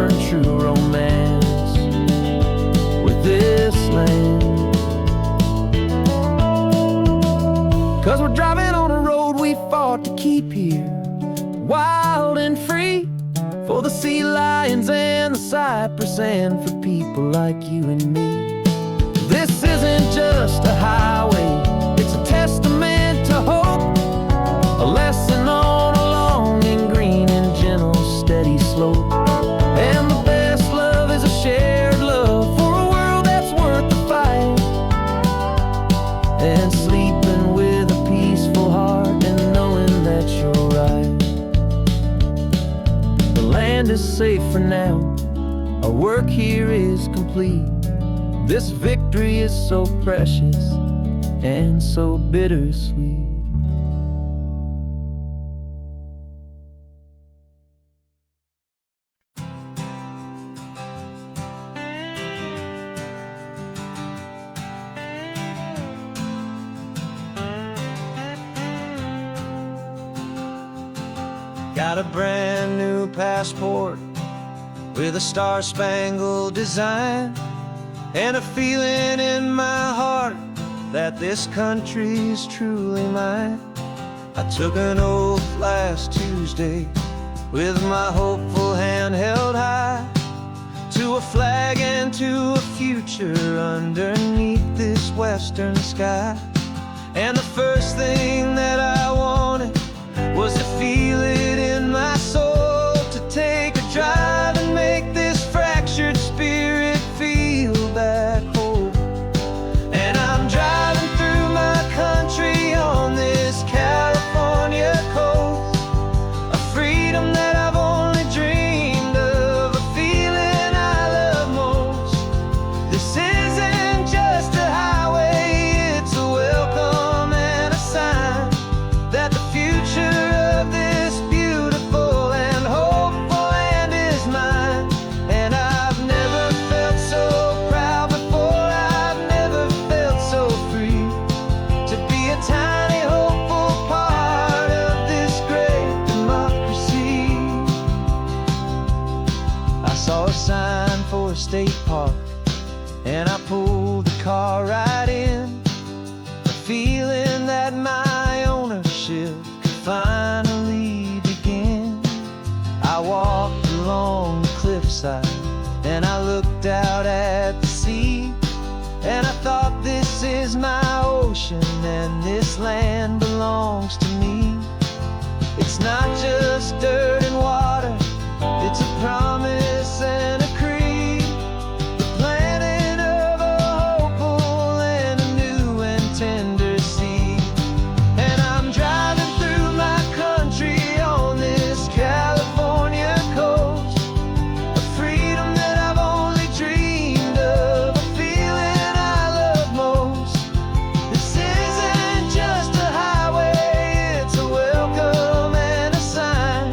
learn true romance with this land. 'Cause we're driving on a road we fought to keep here, wild and free, for the sea lions and the cypress, and for people like you and me. This isn't just a highway, it's a testament to hope, a lesson on a long and green and gentle steady slope. And the best love is a shared love for a world that's worth the fight, and sleeping with a peaceful heart and knowing that you're right. The land is safe for now, our work here is complete. This victory is so precious and so bittersweet. Got a brand new passport with a star-spangled design, and a feeling in my heart that this country's truly mine. I took an oath last Tuesday with my hopeful hand held high, to a flag and to a future underneath this western sky. And the first thing that I wanted was to feel it in my soul, to take a drive and make this fractured spirit feel back home. And I'm driving through my country on this California coast, a freedom that I've only dreamed of, a feeling I love most. This isn't just a highway, it's a welcome and a sign that the future of this beautiful and hopeful land is mine. And I've never felt so proud before, I've never felt so free, to be a tiny hopeful part of this great democracy. I saw a sign for a state park, and I pulled the car right in, a feeling that my ownership could finally begin. I walked along the cliffside and I looked out at the sea, and I thought, this is my ocean and this land belongs to me. It's not just dirt and water, it's a promise and a creed, the planting of a hopeful and a new and tender seed. And I'm driving through my country on this California coast, a freedom that I've only dreamed of, a feeling I love most. This isn't just a highway, it's a welcome and a sign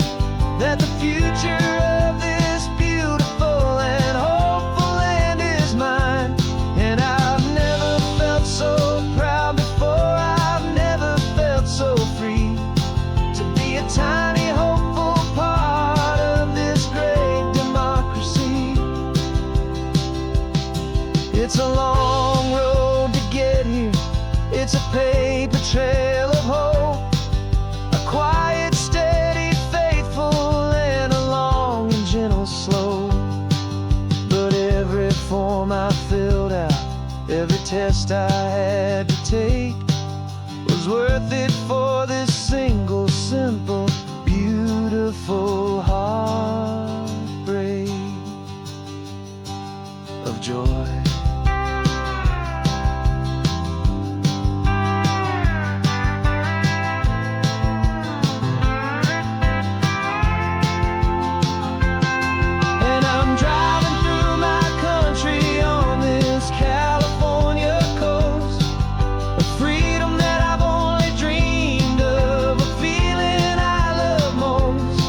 that the future of this beautiful and hopeful land is mine. And I've never felt so proud before, I've never felt so free, to be a tiny hopeful part of this great democracy. It's a long road to get here, it's a paper trail of hope, a quiet, steady, faithful, and a long and gentle slope. But every form I filled out, every test I had to take, was worth it for this single, simple, beautiful heartbreak of joy. And I'm driving through my country on this California coast, a freedom that I've only dreamed of, a feeling I love most.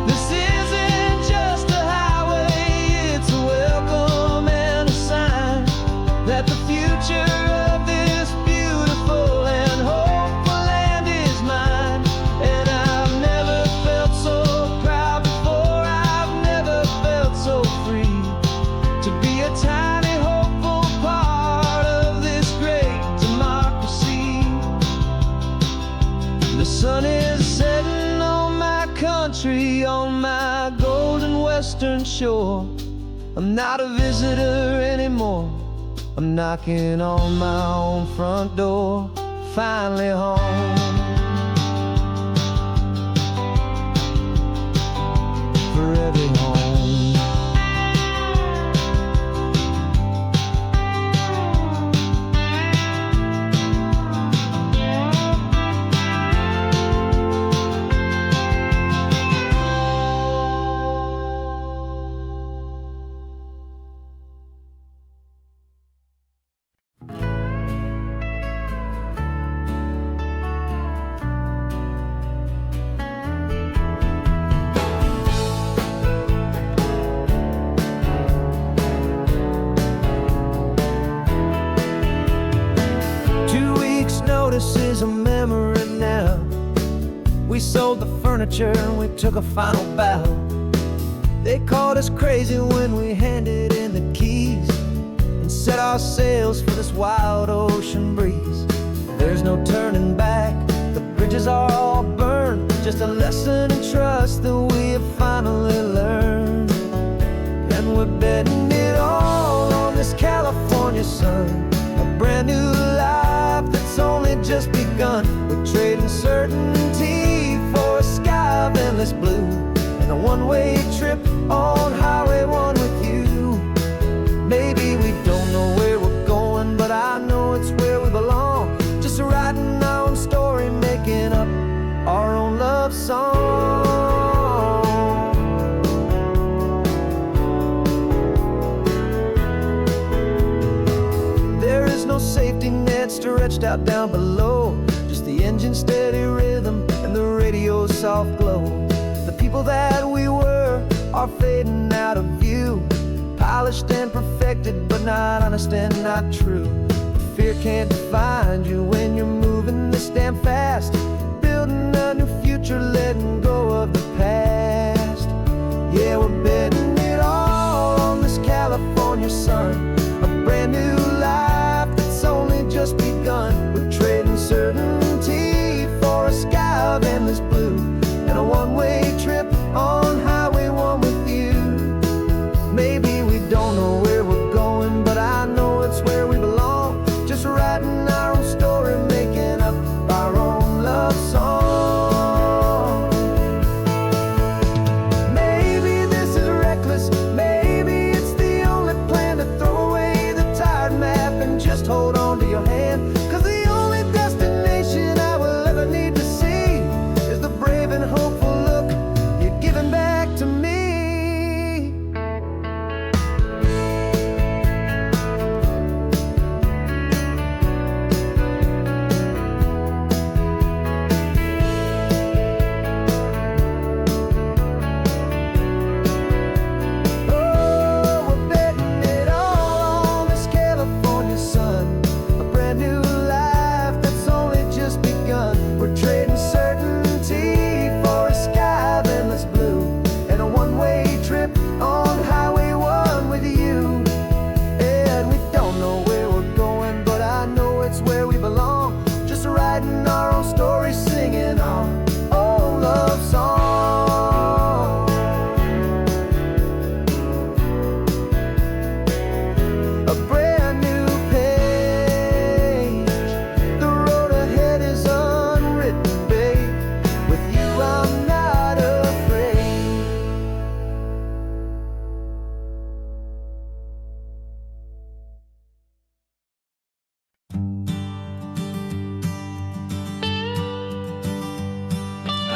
This isn't just a highway, it's a welcome and a sign western shore. I'm not a visitor anymore. I'm knocking on my own front door, finally home. For every home. Notice is a memory now. We sold the furniture and we took a final bow. They called us crazy when we handed in the keys and set our sails for this wild ocean breeze. There's no turning back, the bridges are all burned. Just a lesson in trust that we have finally learned. And we're betting it all on this California sun, a brand new life that's only just begun. We're trading certainty for a sky of endless blue and a one-way trip on Highway 1 with you. Maybe we don't know where we're going, but I know it's where we belong. Just writing our own story, making up our own love song. There is no safety net stretched out down below, just the engine's steady rhythm and the radio's soft glow. The people that we were are fading out of view, polished and perfected, but not honest and not true. Fear can't find you when you're moving this damn fast, building a new future, letting go of the past. Yeah, we're betting it all on this California sun, a brand new life that's only just begun. We're trading certainty for a sky of endless blue and a one-way trip on Highway 1 with you. Maybe we don't know where we're going, but I know it's where we belong. Just writing our own story, making up our own love song. Maybe this is reckless, maybe it's the only plan to throw away the tired map and just hold on to your hand. 'Cause the only destination I will ever need to see is the brave and hopeful look you're giving back to me. Oh, we're betting it all on this California sun, a brand new life that's only just begun. We're trading certainty for a sky of endless blue and a one-way trip on Highway 1 with you. And we don't know where we're going, but I know it's where we belong. Just writing our own story, singing our own love song. A brand new page, the road ahead is unwritten, babe. With you I'm not afraid.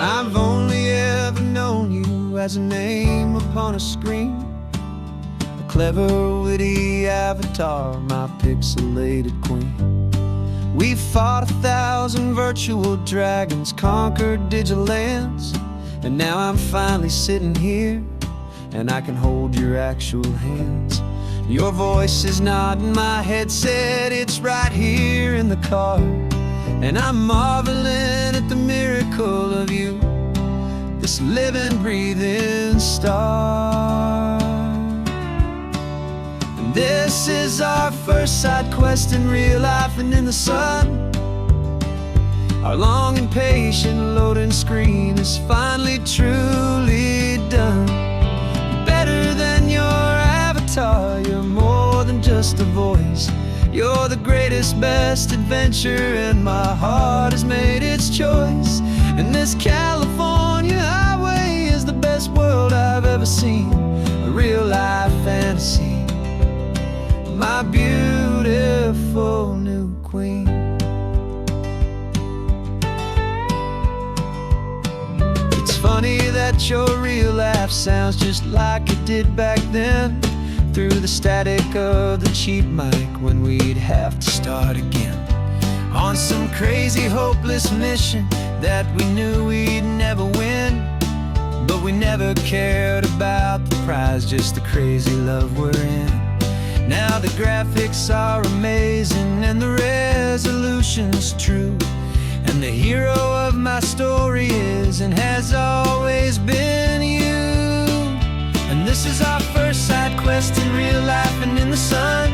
I've only ever known you as a name upon a screen, a clever, witty avatar, my pixelated queen. We fought 1,000 virtual dragons, conquered digital lands, and now I'm finally sitting here, and I can hold your actual hands. Your voice is not in my headset, it's right here in the car, and I'm marveling at the miracle of you, this living, breathing star. And this is our first side quest in real life and in the sun. Our long and patient loading screen is finally truly done. You just a voice. You're the greatest, best adventure, and my heart has made its choice. And this California highway is the best world I've ever seen, a real life fantasy, my beautiful new queen. It's funny that your real life sounds just like it did back then, through the static of the cheap mic when we'd have to start again, on some crazy hopeless mission that we knew we'd never win. But we never cared about the prize, just the crazy love we're in. Now the graphics are amazing and the resolution's true, and the hero of my story is and has always been you. And this is our first side quest in real life and in the sun.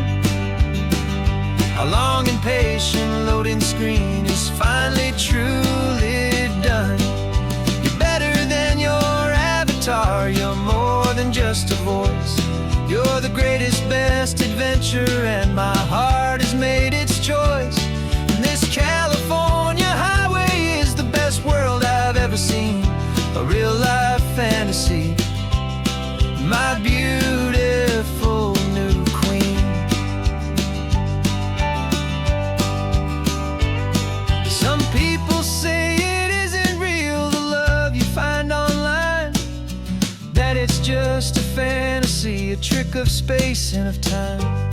Our long and patient loading screen is finally truly done. You're better than your avatar, you're more than just a voice. You're the greatest, best adventure, and my heart has made its choice. And this California highway is the best world I've ever seen, a real life fantasy, my beautiful new queen. Some people say it isn't real, the love you find online, that it's just a fantasy, a trick of space and of time.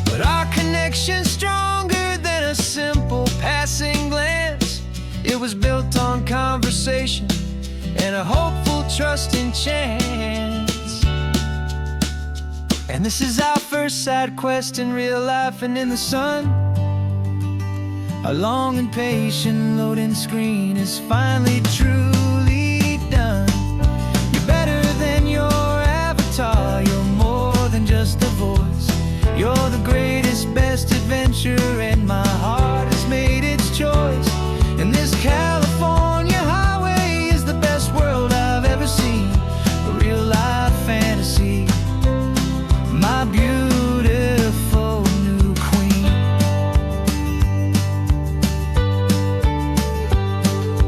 But our connection's stronger than a simple passing glance. It was built on conversation and a hopeful, trusting chance. And this is our first side quest in real life and in the sun. Our long and patient loading screen is finally truly done. You're better than your avatar, you're more than just a voice. You're the greatest, best adventure, and my heart has made its choice. And this California highway is the best world I've ever seen, a real life fantasy, my beautiful new queen.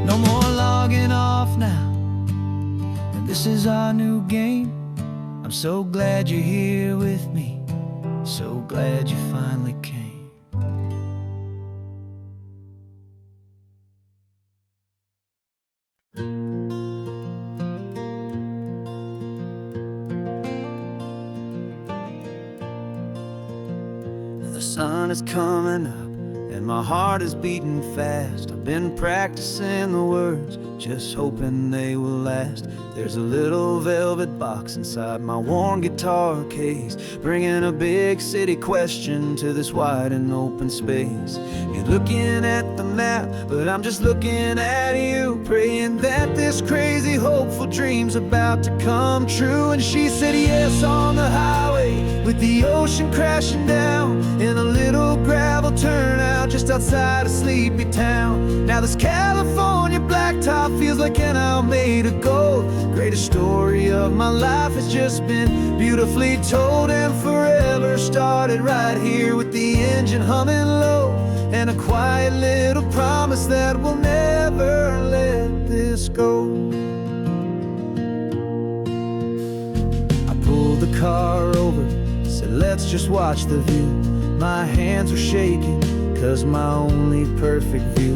No more logging off now, and this is our new game. I'm so glad you're here with me, so glad you finally came. The sun is coming up and my heart is beating fast. I've been practicing the words, just hoping they will last. There's a little velvet box inside my worn guitar case, bringing a big city question to this wide and open space. You're looking at the map, but I'm just looking at you, praying that this crazy hopeful dream's about to come true. And she said yes on the highway, with the ocean crashing down, in a little gravel turnout just outside a sleepy town. Now this California blacktop feels like an owl made of gold. Greatest story of my life has just been beautifully told, and forever started right here with the engine humming low, and a quiet little promise that we'll never let this go. I pulled the car over, said let's just watch the view. My hands were shaking, cause my only perfect view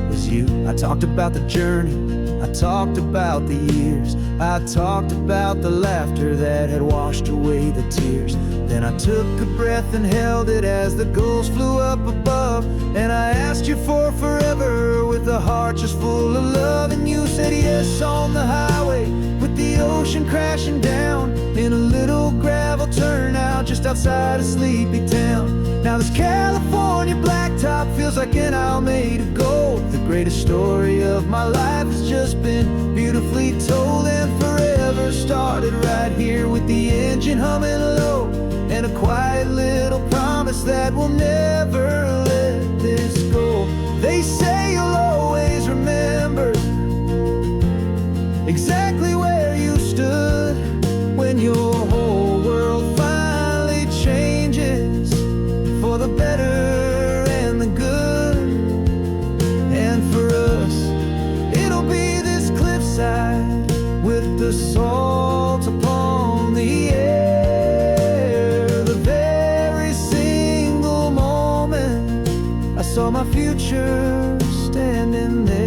was you. I talked about the journey, I talked about the years, I talked about the laughter that had washed away the tears. Then I took a breath and held it as the gulls flew up above, and I asked you for forever with a heart just full of love. And you said yes on the highway, with the ocean crashing down, in a little gravel turnout just outside a sleepy town. Now this California blacktop feels like an owl made of gold. The greatest story of my life has just been beautifully told, and forever started right here with the engine humming low, and a quiet little promise that we'll never let this go. They say you'll always remember exactly where you stood when your whole world finally changes. future standing there.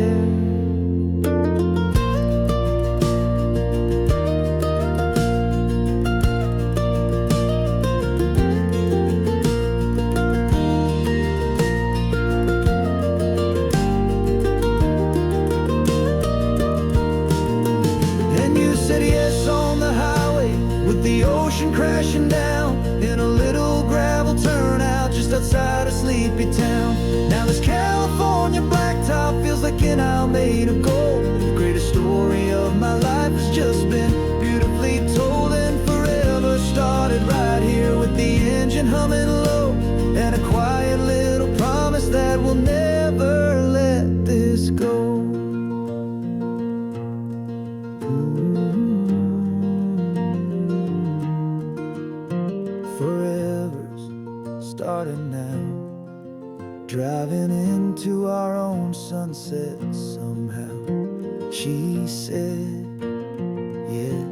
And you said yes on the highway with the ocean crashing down in a little gravel turnout just outside of Sleepy Town. Now this California blacktop feels like an isle made of gold. The greatest story of my life has just been beautifully told, and forever started right here with the engine humming low and a quiet little promise that we'll never let this go. Forever's starting now, driving into our own sunset somehow. She said, yeah.